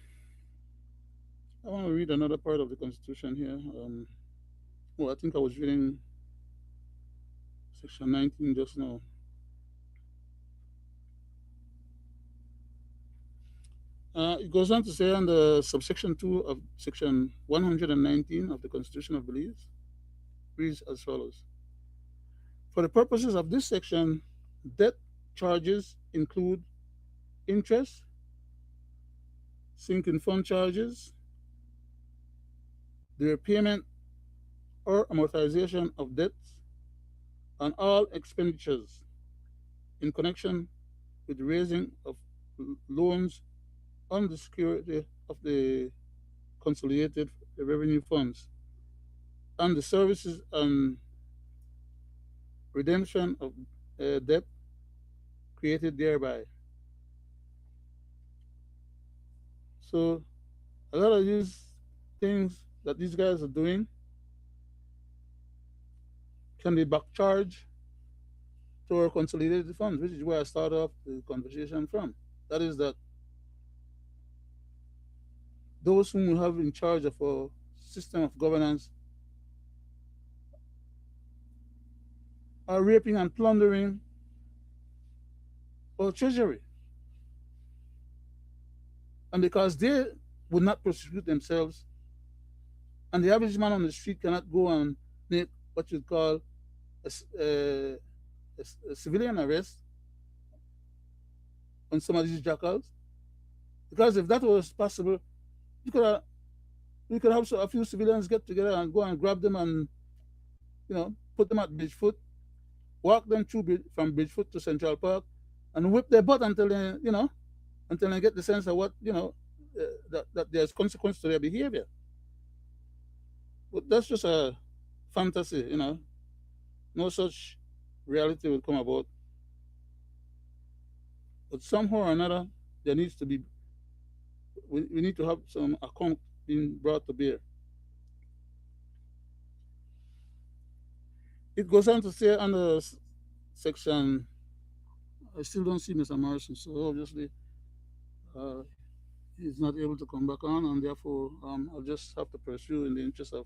I want to read another part of the Constitution here. I think I was reading Section 19 just now. It goes on to say under subsection 2 of Section 119 of the Constitution of Belize, reads as follows. For the purposes of this section, debt charges include interest, sinking fund charges, the repayment or amortization of debts, and all expenditures in connection with the raising of loans on the security of the consolidated revenue funds and the services and redemption of debt created thereby. So a lot of these things that these guys are doing can be back charged to our consolidated funds, which is where I started off the conversation from. That is that those whom we have in charge of our system of governance are raping and plundering our treasury. And because they would not prosecute themselves, and the average man on the street cannot go and make what you'd call a civilian arrest on some of these jackals, because if that was possible, you could have, we could have a few civilians get together and go and grab them and put them at Bridgefoot, walk them through from Bridgefoot to Central Park, and whip their butt until they get the sense of what that there's consequence to their behavior. But that's just a fantasy, No such reality will come about. But somehow or another, there needs to be we need to have some account being brought to bear. It goes on to say under section. I still don't see Mr. Morrison, so obviously uh, he's not able to come back on, and therefore I'll just have to pursue in the interest of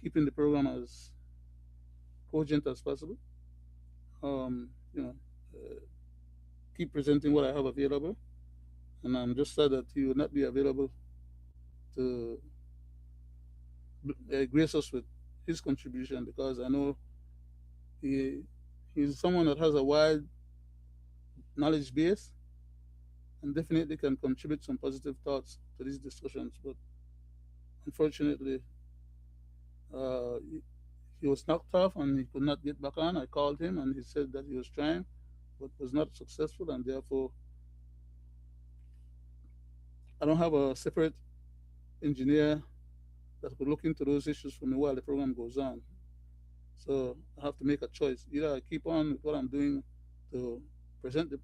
keeping the program as cogent as possible. Um, you know, uh, keep presenting what I have available, and I'm just sad that he will not be available to grace us with his contribution, because I know he he's someone that has a wide knowledge base and definitely can contribute some positive thoughts to these discussions. But unfortunately, he was knocked off and he could not get back on. I called him and he said that he was trying, but was not successful, and therefore I don't have a separate engineer that could look into those issues for me while the program goes on. So I have to make a choice. Either I keep on with what I'm doing to present the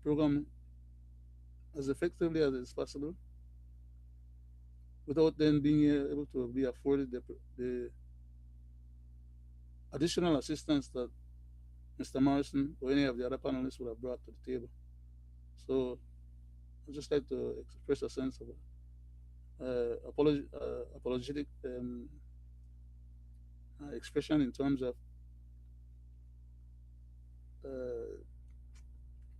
program as effectively as is possible, without then being able to be afforded the additional assistance that Mr. Morrison or any of the other panelists would have brought to the table. So I'd just like to express a sense of apologetic expression in terms of uh,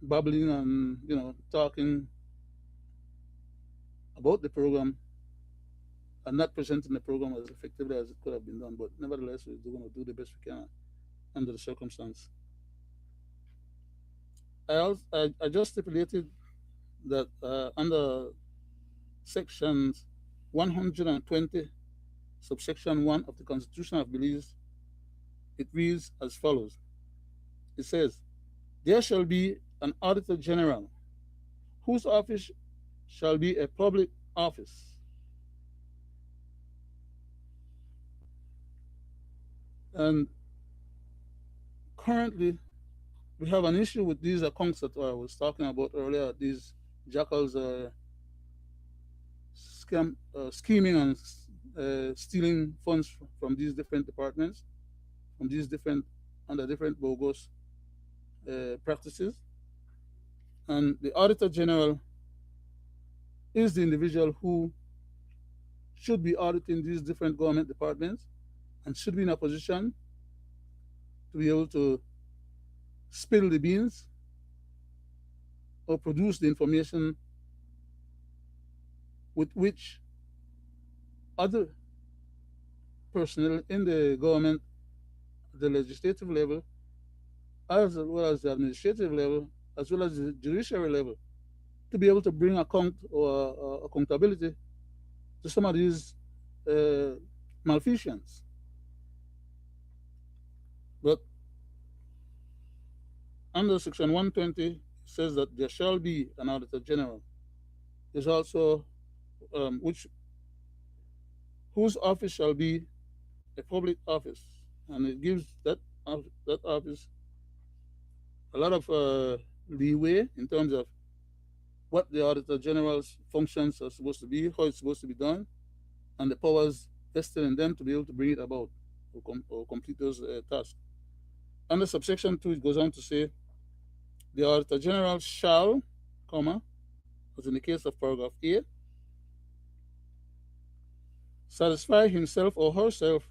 babbling and talking about the program and not presenting the program as effectively as it could have been done. But nevertheless, we're going to do the best we can under the circumstance. I just stipulated that under sections 120, subsection 1 of the Constitution of Belize, it reads as follows. It says, there shall be an Auditor General whose office shall be a public office. And currently, we have an issue with these accounts that I was talking about earlier. These jackals scheming and stealing funds from these different departments, from these different under different bogus practices. And the Auditor General is the individual who should be auditing these different government departments and should be in a position to be able to spill the beans or produce the information with which other personnel in the government, the legislative level, as well as the administrative level, as well as the judiciary level, to be able to bring account or accountability to some of these uh, malfeasance. But under Section 120, it says that there shall be an Auditor General. There's also which whose office shall be a public office, and it gives that office a lot of leeway in terms of what the Auditor General's functions are supposed to be, how it's supposed to be done, and the powers vested in them to be able to bring it about or complete those tasks. Under subsection 2, it goes on to say the Auditor General shall, comma, as in the case of paragraph A, satisfy himself or herself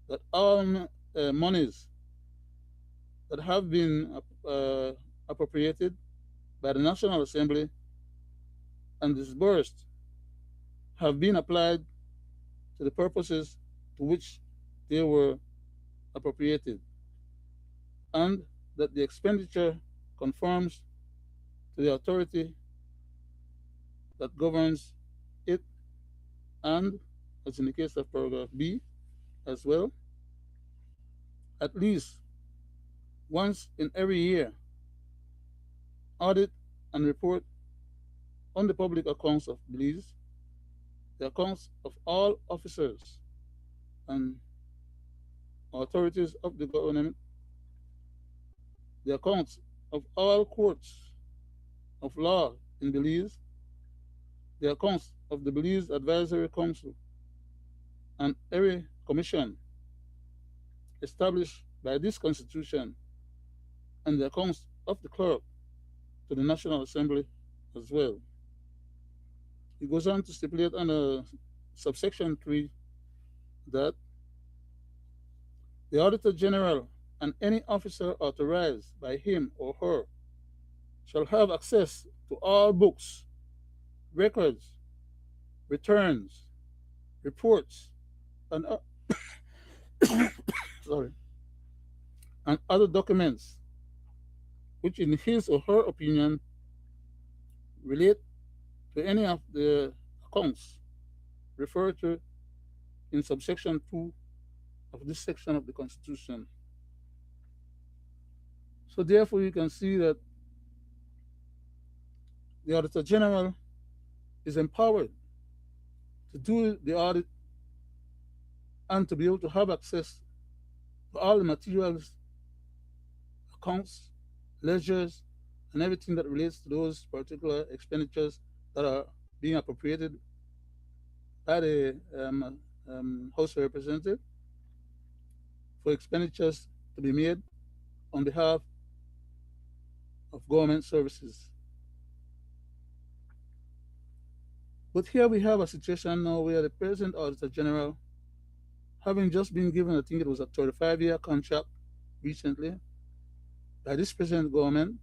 that all monies that have been appropriated by the National Assembly and disbursed have been applied to the purposes to which they were appropriated, and that the expenditure conforms to the authority that governs it, and, as in the case of paragraph B as well, at least once in every year, audit and report on the public accounts of Belize, the accounts of all officers and authorities of the government, the accounts of all courts of law in Belize, the accounts of the Belize Advisory Council, and every commission established by this Constitution, and the accounts of the clerk to the National Assembly as well. It goes on to stipulate under subsection 3 that the Auditor General and any officer authorized by him or her shall have access to all books, records, returns, reports, and sorry, and other documents which, in his or her opinion, relate to any of the accounts referred to in subsection 2 of this section of the Constitution. So therefore, you can see that the Auditor General is empowered to do the audit and to be able to have access to all the materials, accounts, ledgers, and everything that relates to those particular expenditures that are being appropriated by the House of Representatives for expenditures to be made on behalf of government services. But here we have a situation now where the present Auditor General, having just been given, I think it was a 35-year contract recently by this present government,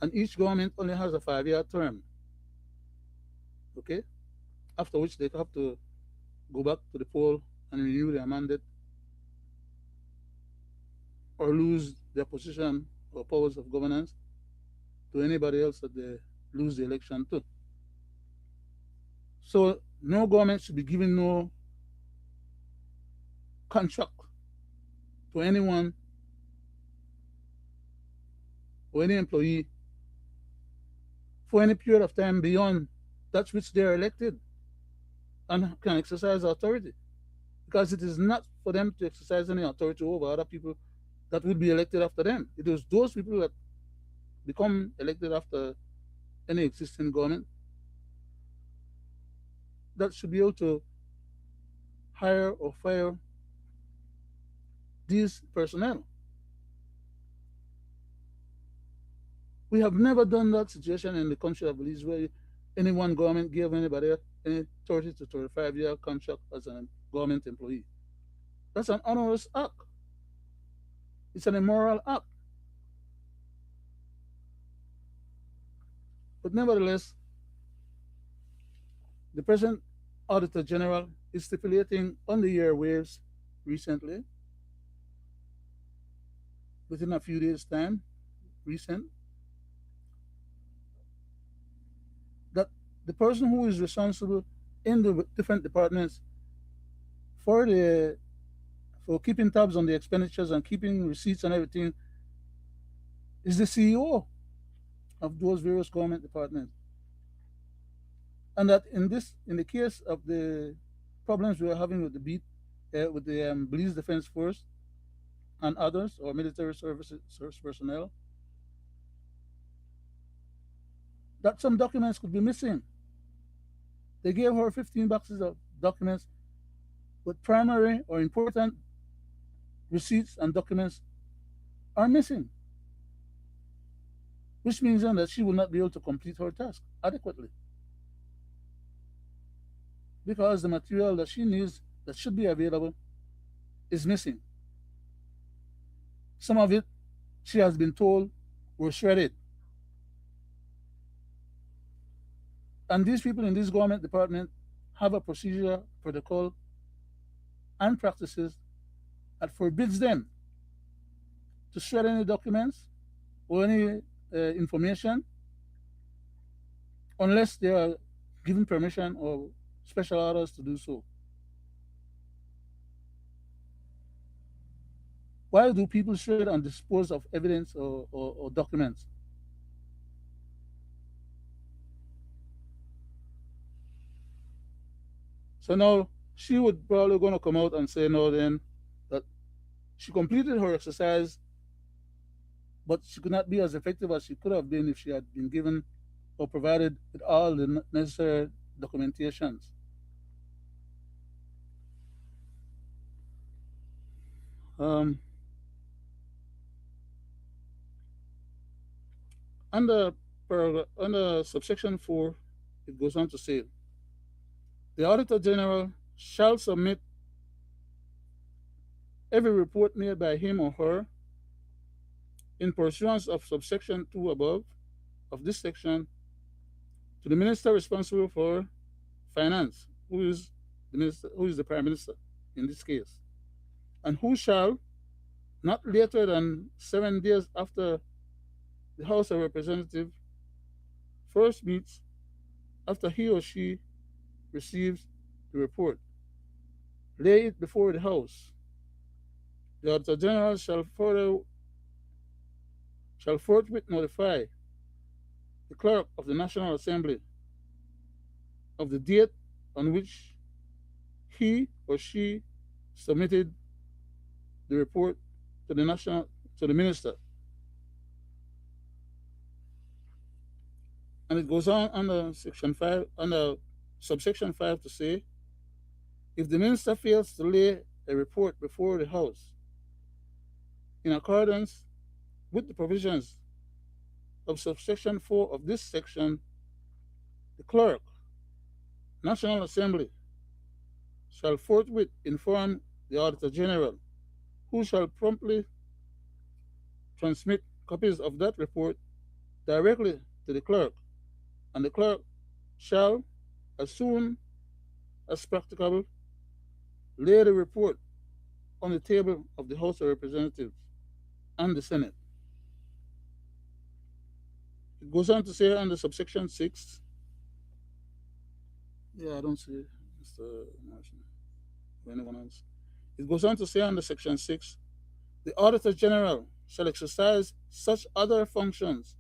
and each government only has a 5-year term. Okay, after which they have to go back to the poll and renew their mandate or lose their position or powers of governance to anybody else that they lose the election to. So no government should be giving no contract to anyone or any employee for any period of time beyond that which they are elected and can exercise authority. Because it is not for them to exercise any authority over other people that will be elected after them. It is those people that become elected after any existing government that should be able to hire or fire these personnel. We have never done that situation in the country of Belize where any one government gave anybody any 30 to 35-year contract as a government employee. That's an onerous act. It's an immoral act. But nevertheless, the present Auditor General is stipulating on the airwaves recently, within a few days' time, recent, that the person who is responsible in the different departments for the for keeping tabs on the expenditures and keeping receipts and everything is the CEO of those various government departments. And that in the case of the problems we are having with the Belize Defense Force and others or military service personnel, that some documents could be missing. They gave her 15 boxes of documents, but primary or important receipts and documents are missing, which means then that she will not be able to complete her task adequately because the material that she needs that should be available is missing. Some of it, she has been told, were shredded. And these people in this government department have a procedure, protocol, and practices that forbids them to shred any documents or any information unless they are given permission or special orders to do so. Why do people shred and dispose of evidence or documents? So now she would probably going to come out and say no then that she completed her exercise, but she could not be as effective as she could have been if she had been given or provided with all the necessary documentations. Um, under under subsection 4, it goes on to say the Auditor General shall submit every report made by him or her in pursuance of subsection 2 above of this section to the minister responsible for finance, who is the prime minister in this case, and who shall, not later than 7 days after the House of Representatives first meets after he or she receives the report, lay it before the House. The Auditor General shall forthwith notify the Clerk of the National Assembly of the date on which he or she submitted the report to the minister. And it goes on under section 5, under subsection 5 to say, if the minister fails to lay a report before the House in accordance with the provisions of subsection 4 of this section, the clerk, National Assembly, shall forthwith inform the Auditor General, who shall promptly transmit copies of that report directly to the clerk, and the clerk shall, as soon as practicable, lay the report on the table of the House of Representatives and the Senate. It goes on to say under subsection 6, yeah, I don't see Mr. Morrison or anyone else. It goes on to say under section 6, the Auditor General shall exercise such other functions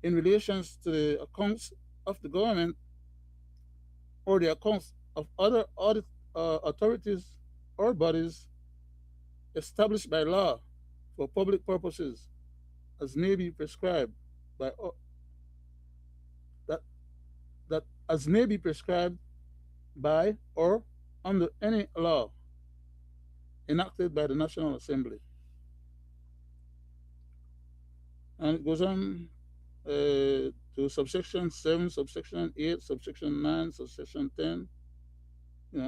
in relation to the accounts of the government or the accounts of other audit authorities or bodies established by law for public purposes as may be prescribed by that that as may be prescribed by or under any law enacted by the National Assembly. And it goes on to subsection 7, subsection 8, subsection 9, subsection 10. You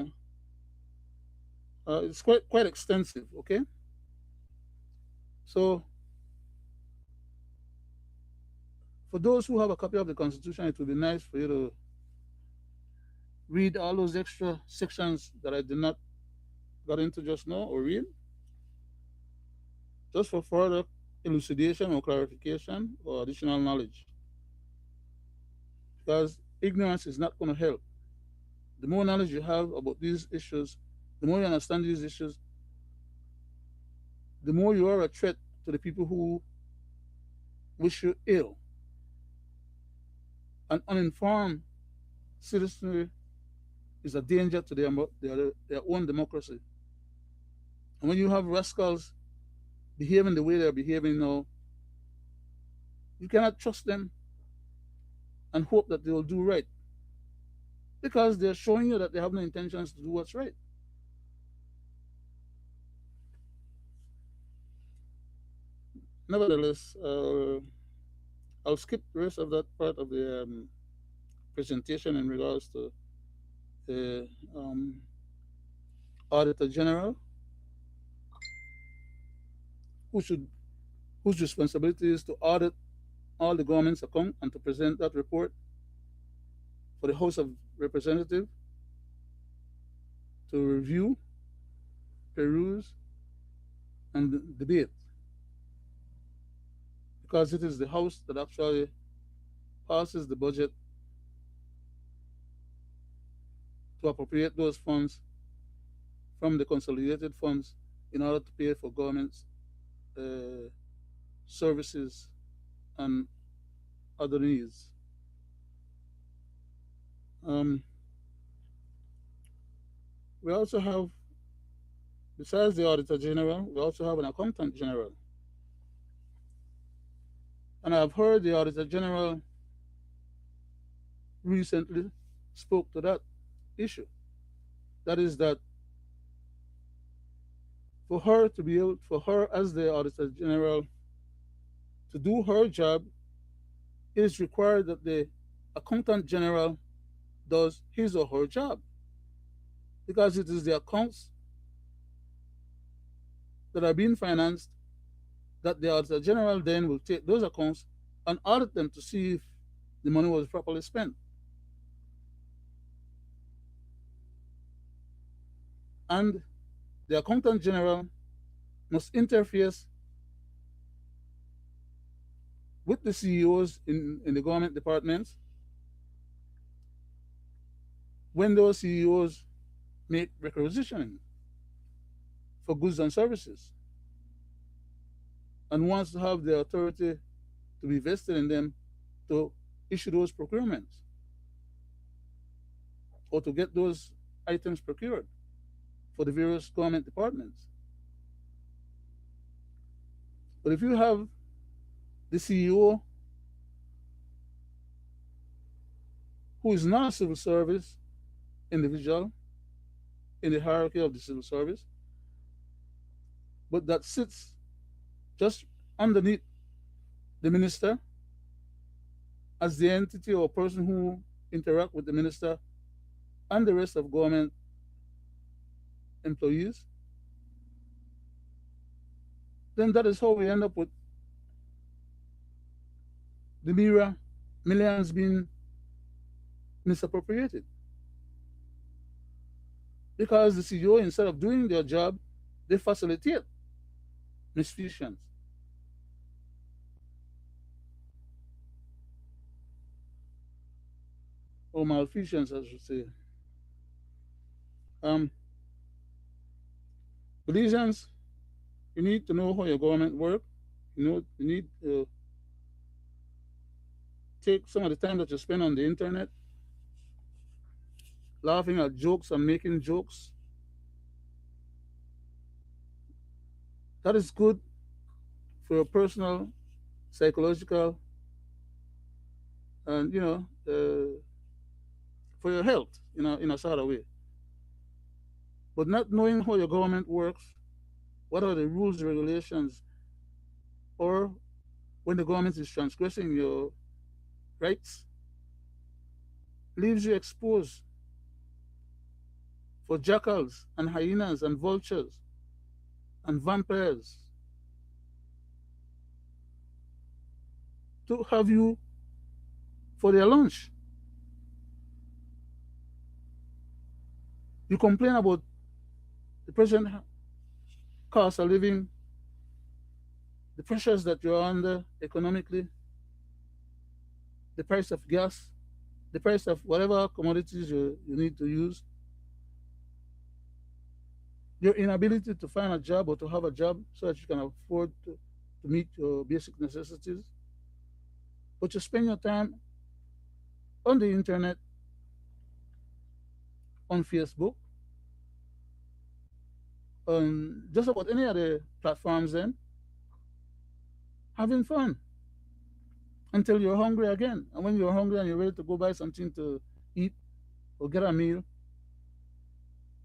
know, it's quite extensive. Okay, so for those who have a copy of the Constitution, it would be nice for you to read all those extra sections that I did not got into just now, or read, just for further elucidation or clarification or additional knowledge. Because ignorance is not going to help. The more knowledge you have about these issues, the more you understand these issues, the more you are a threat to the people who wish you ill. An uninformed citizenry is a danger to their own democracy. And when you have rascals behaving the way they're behaving now, you cannot trust them and hope that they will do right because they're showing you that they have no intentions to do what's right. Nevertheless, I'll skip the rest of that part of the presentation in regards to the Auditor General, who should whose responsibility is to audit all the government's account and to present that report for the House of Representatives to review, peruse, and debate, because it is the House that actually passes the budget to appropriate those funds from the consolidated funds in order to pay for government's uh, services and other needs. Um, we also have, besides the Auditor General, we also have an Accountant General. And I've heard the Auditor General recently spoke to that issue. That is that for her to be able, for her as the Auditor General to do her job, it is required that the Accountant General does his or her job, because it is the accounts that are being financed that the Auditor General then will take those accounts and audit them to see if the money was properly spent. And the Accountant General must interface with the CEOs in the government departments when those CEOs make requisitioning for goods and services and wants to have the authority to be vested in them to issue those procurements or to get those items procured for the various government departments. But if you have the CEO who is not a civil service individual in the hierarchy of the civil service, but that sits just underneath the minister as the entity or person who interact with the minister and the rest of government employees, then that is how we end up with the mirror, millions being misappropriated because the CEO, instead of doing their job, they facilitate misfeasance or malfeasance, I should say. Um, Belizeans, you need to know how your government work. You need to take some of the time that you spend on the internet laughing at jokes and making jokes. That is good for your personal, psychological, and for your health, in a sort of way. But not knowing how your government works, what are the rules, regulations, or when the government is transgressing your rights, leaves you exposed for jackals and hyenas and vultures and vampires to have you for their lunch. You complain about the present cost of living, the pressures that you're under economically, the price of gas, the price of whatever commodities you need to use, your inability to find a job or to have a job so that you can afford to meet your basic necessities. But you spend your time on the internet, on Facebook, on just about any other platforms, then having fun until you're hungry again. And when you're hungry and you're ready to go buy something to eat or get a meal,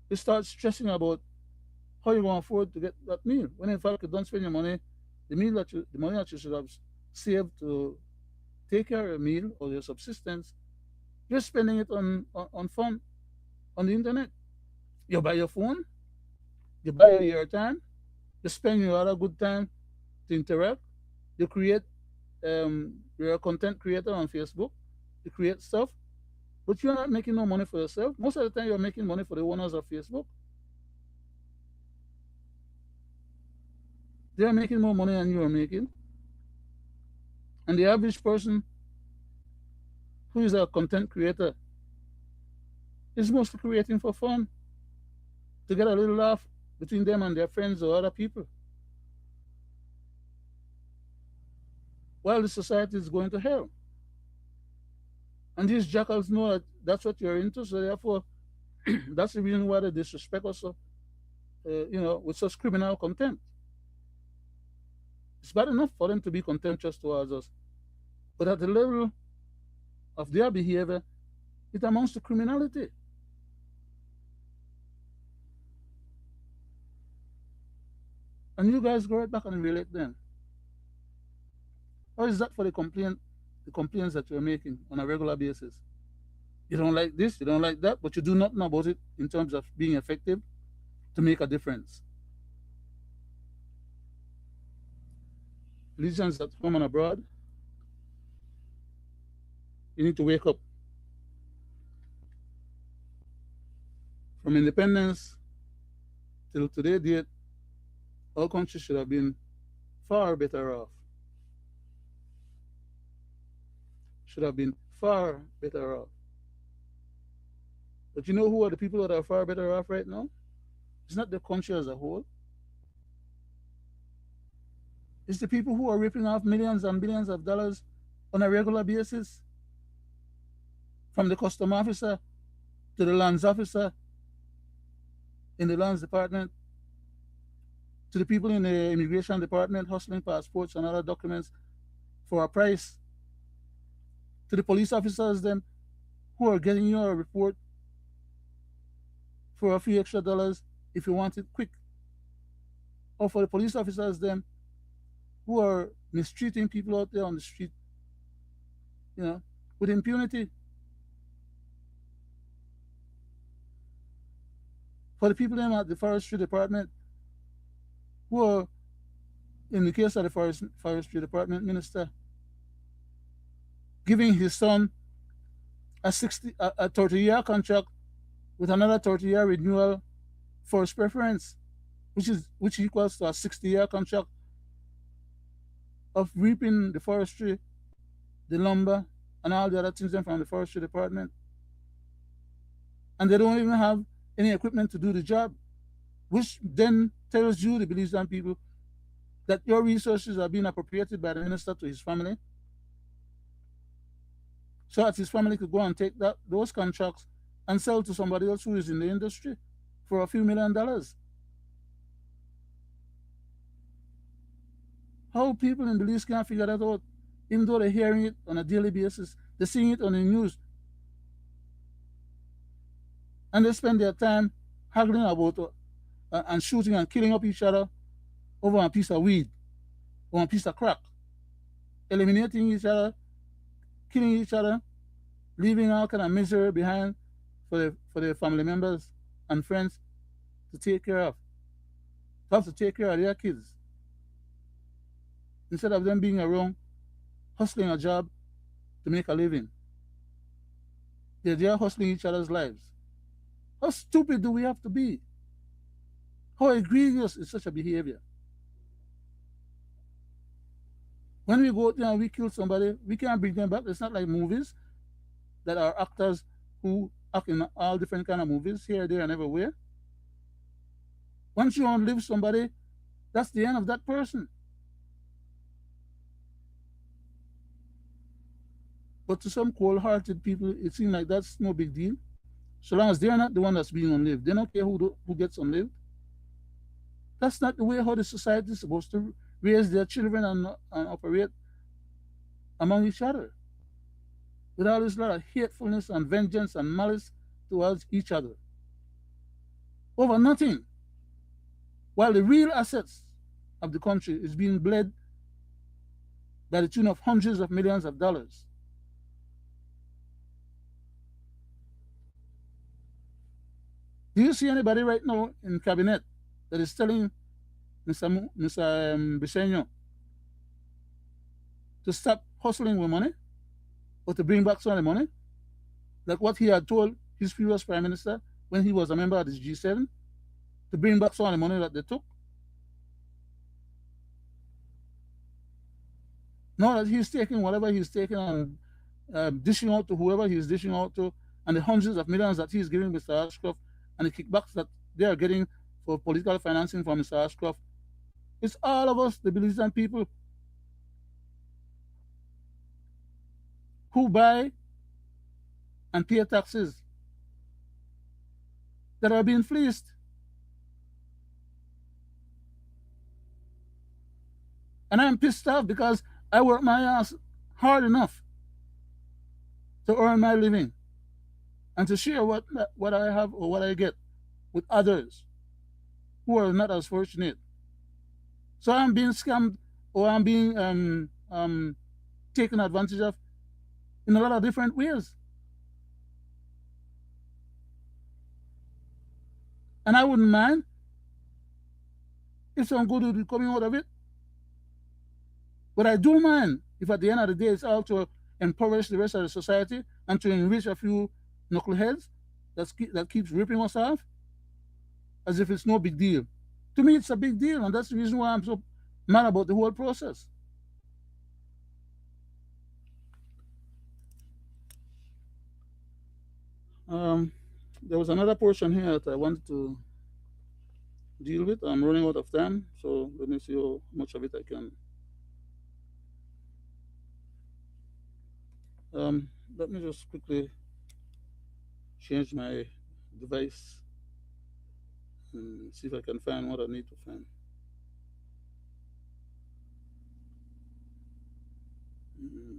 you start stressing about how you going to afford to get that meal. When in fact you don't spend your money, the money that you should have saved to take care of your meal or your subsistence, you're spending it on fun on the internet. You buy your phone, you buy your airtime, you spend your other good time to interact. You create, you're a content creator on Facebook, you create stuff, but you're not making no money for yourself. Most of the time, you're making money for the owners of Facebook. They're making more money than you are making. And the average person who is a content creator is mostly creating for fun, to get a little laugh between them and their friends or other people. While the society is going to hell. And these jackals know that that's what you're into, so therefore, that's the reason why they disrespect us, with such criminal contempt. It's bad enough for them to be contemptuous towards us, but at the level of their behavior, it amounts to criminality. And you guys go right back and relate them. Or is that for the complaints that you're making on a regular basis? You don't like this, you don't like that, but you do nothing about it in terms of being effective to make a difference. Legions at home and abroad, you need to wake up. From independence till today date, our country should have been far better off. Should have been far better off. But you know who are the people that are far better off right now? It's not the country as a whole. It's the people who are ripping off millions and billions of dollars on a regular basis, from the custom officer to the lands officer in the lands department, to the people in the immigration department hustling passports and other documents for a price, to the police officers them who are getting you a report for a few extra dollars if you want it quick, or for the police officers them who are mistreating people out there on the street, with impunity, for the people them at the forestry department who are, in the case of the forestry department minister, giving his son a 30-year contract with another 30-year renewal first preference, which equals to a 60-year contract of reaping the forestry, the lumber, and all the other things from the forestry department. And they don't even have any equipment to do the job, which then tells you, the Belizean people, that your resources are being appropriated by the minister to his family, so that his family could go and take those contracts and sell to somebody else who is in the industry for a few $1,000,000. How people in Belize can't figure that out, even though they're hearing it on a daily basis, they're seeing it on the news, and they spend their time haggling about and shooting and killing up each other over a piece of weed or a piece of crack, eliminating each other, killing each other, leaving all kind of misery behind for their family members and friends to take care of, to have to take care of their kids, instead of them being around hustling a job to make a living. They are hustling each other's lives. How stupid do we have to be? How egregious is such a behavior? When we go out there and we kill somebody, we can't bring them back. It's not like movies that are actors who act in all different kind of movies here, there, and everywhere. Once you outlive somebody, that's the end of that person. But to some cold-hearted people, it seems like that's no big deal. So long as they're not the one that's being unlived, they don't care who gets unlived. That's not the way how the society is supposed to raise their children and operate among each other, with all this lot of hatefulness and vengeance and malice towards each other over nothing, while the real assets of the country is being bled by the tune of hundreds of millions of dollars. Do you see anybody right now in cabinet that is telling Mr. Briseño to stop hustling with money or to bring back some of the money, like what he had told his previous prime minister when he was a member of the G7, to bring back some of the money that they took? Now that he's taking whatever he's taking and dishing out to whoever he's dishing out to, and the hundreds of millions that he's giving Mr. Ashcroft, and the kickbacks that they are getting for political financing from Mr. Ashcroft, it's all of us, the Belizean people, who buy and pay taxes, that are being fleeced. And I'm pissed off because I work my ass hard enough to earn my living and to share what I have or what I get with others who are not as fortunate. So I'm being scammed, or I'm being taken advantage of in a lot of different ways. And I wouldn't mind if some good would be coming out of it. But I do mind if at the end of the day it's all to impoverish the rest of the society and to enrich a few knuckleheads that keeps ripping us off as if it's no big deal. To me, it's a big deal, and that's the reason why I'm so mad about the whole process. Um, there was another portion here that I wanted to deal with. I'm running out of time, so let me see how much of it I can. Let me just quickly change my device and see if I can find what I need to find. Mm-hmm.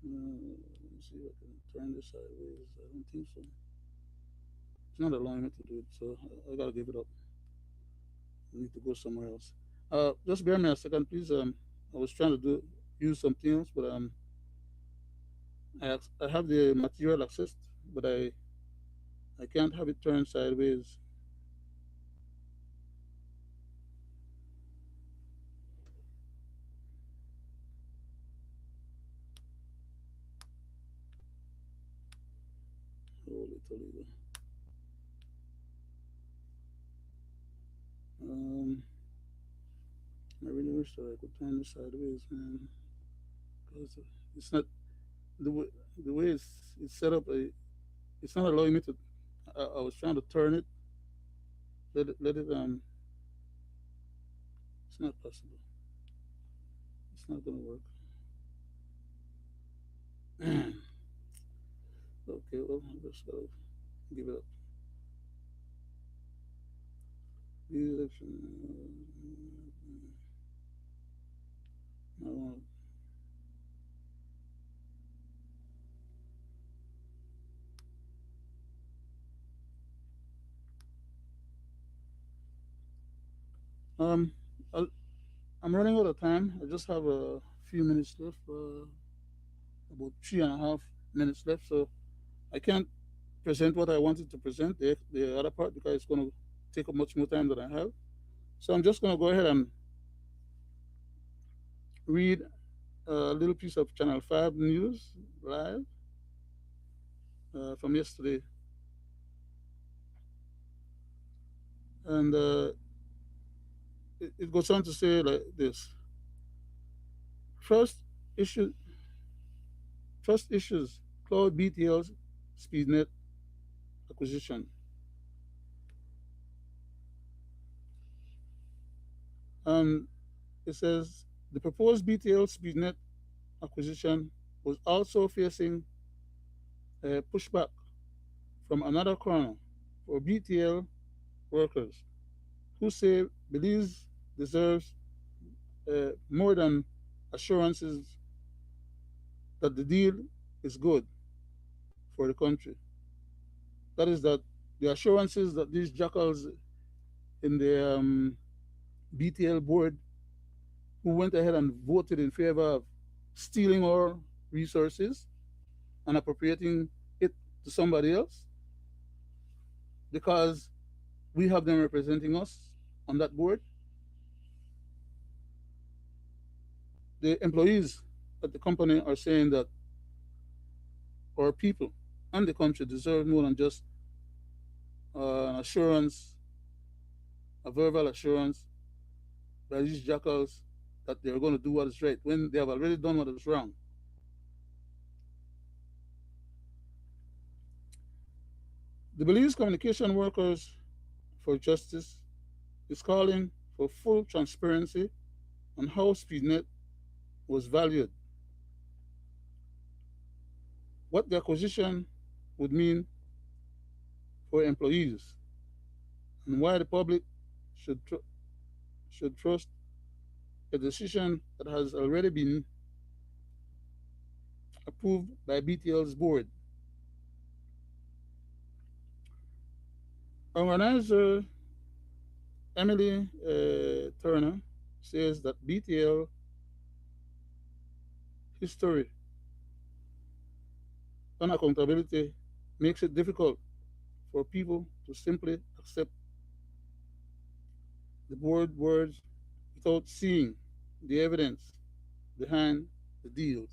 Let me see if I can turn this sideways. I don't think so. It's not allowing me to do it, so I gotta give it up. I need to go somewhere else. Just bear me a second, please. I was trying to do use something else, but I have the material access, but I can't have it turned sideways. Holy Toledo. Um, I really wish that I could turn it sideways, man, because it's not the way it's set up. It's not allowing me to. I was trying to turn it. Let it. It's not possible. It's not gonna work. Okay, well, I just gotta give it up. These I want. Um, I, I'm running out of time. I just have a few minutes left. About 3.5 minutes left, so I can't present what I wanted to present. The other part because it's going to take up much more time than I have. So I'm just going to go ahead and read a little piece of Channel 5 news live from yesterday. And it goes on to say like this. First issue, first issues, cloud BTL's SpeedNet acquisition. And it says the proposed BTL SpeedNet acquisition was also facing pushback from another corner for BTL workers who say Belize deserves more than assurances that the deal is good for the country. That is, that the assurances that these jackals in the BTL board who went ahead and voted in favor of stealing our resources and appropriating it to somebody else because we have them representing us on that board. The employees at the company are saying that our people and the country deserve more than just an assurance, a verbal assurance by these jackals that they're going to do what is right when they have already done what is wrong. The Belize Communication Workers for Justice is calling for full transparency on how SpeedNet was valued, what the acquisition would mean for employees, and why the public should, should trust a decision that has already been approved by BTL's board. Organizer Emily Turner says that BTL history on accountability makes it difficult for people to simply accept the board words without seeing the evidence behind the deals.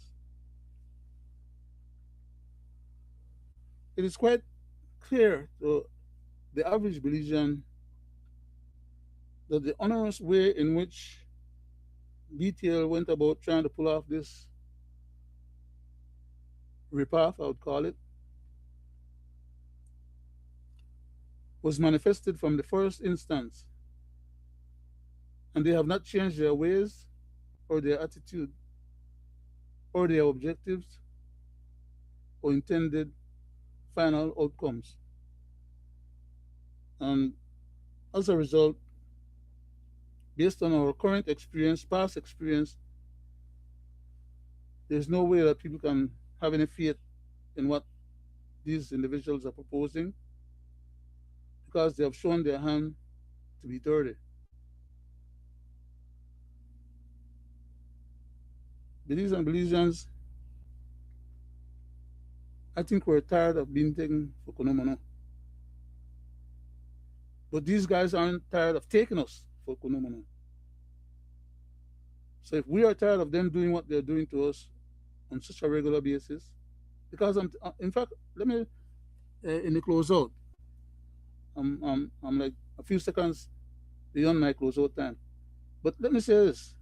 It is quite clear to the average Belizean that the onerous way in which BTL went about trying to pull off this ripoff, I would call it, was manifested from the first instance, and they have not changed their ways or their attitude or their objectives or intended final outcomes. And as a result, based on our current experience, past experience, there's no way that people can have any faith in what these individuals are proposing because they have shown their hand to be dirty. Belize and Belizeans, I think we're tired of being taken for Konomono. But these guys aren't tired of taking us for Konomono. So if we are tired of them doing what they're doing to us on such a regular basis, because in fact, let me, in the closeout, I'm like a few seconds beyond my closeout time. But let me say this: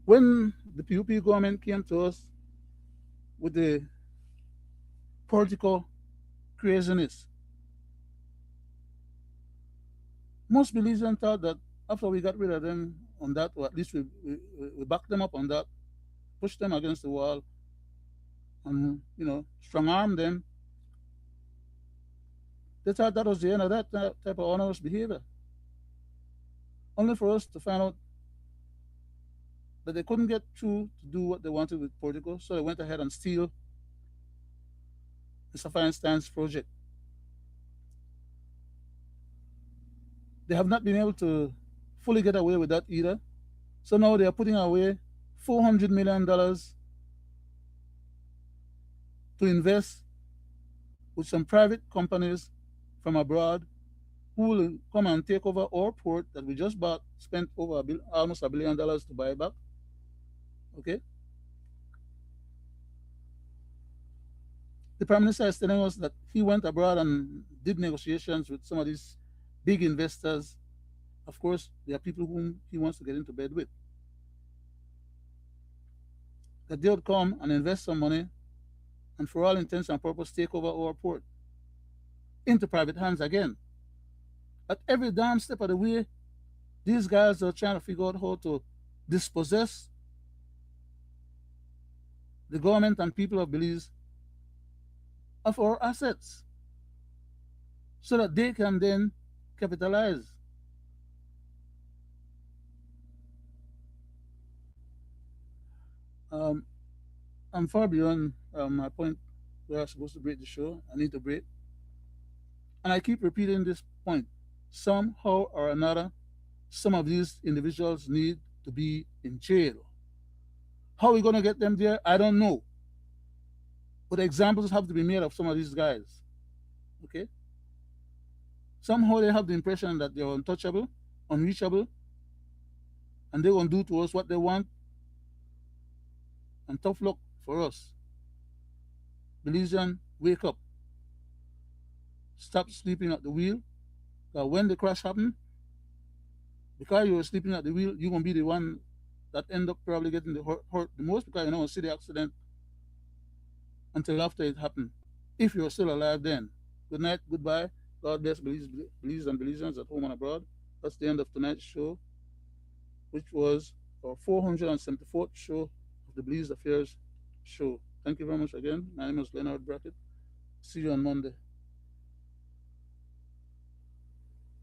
when the PUP government came to us with the political craziness, most Belizeans thought that after we got rid of them on that, or at least we backed them up on that, pushed them against the wall, and strong armed them, they thought that was the end of that type of onerous behavior. Only for us to find out that they couldn't get through to do what they wanted with Portugal, so they went ahead and steal the Sapphire Stance project. They have not been able to fully get away with that either. So now they are putting away $400 million to invest with some private companies from abroad who will come and take over our port that we just bought, spent over almost $1 billion to buy back. Okay, the prime minister is telling us that he went abroad and did negotiations with some of these big investors. Of course, they are people whom he wants to get into bed with. That they would come and invest some money and, for all intents and purposes, take over our port into private hands again. At every damn step of the way, these guys are trying to figure out how to dispossess the government and people of Belize of our assets so that they can then capitalize. Um, I'm far beyond my point where I'm supposed to break the show. I need to break. And I keep repeating this point. Somehow or another, some of these individuals need to be in jail. How are we going to get them there? I don't know. But examples have to be made of some of these guys. Okay? Somehow they have the impression that they're untouchable, unreachable, and they're going to do to us what they want. And tough luck for us. Belizean, wake up. Stop sleeping at the wheel. Because when the crash happens, because you were sleeping at the wheel, you're going to be the one that end up probably getting the hurt the most because you don't see the accident until after it happened. If you're still alive then. Good night, goodbye. God bless Belize and Belizeans at home and abroad. That's the end of tonight's show, which was our 474th show of the Belize Affairs show. Thank you very much again. My name is Leonard Brackett. See you on Monday.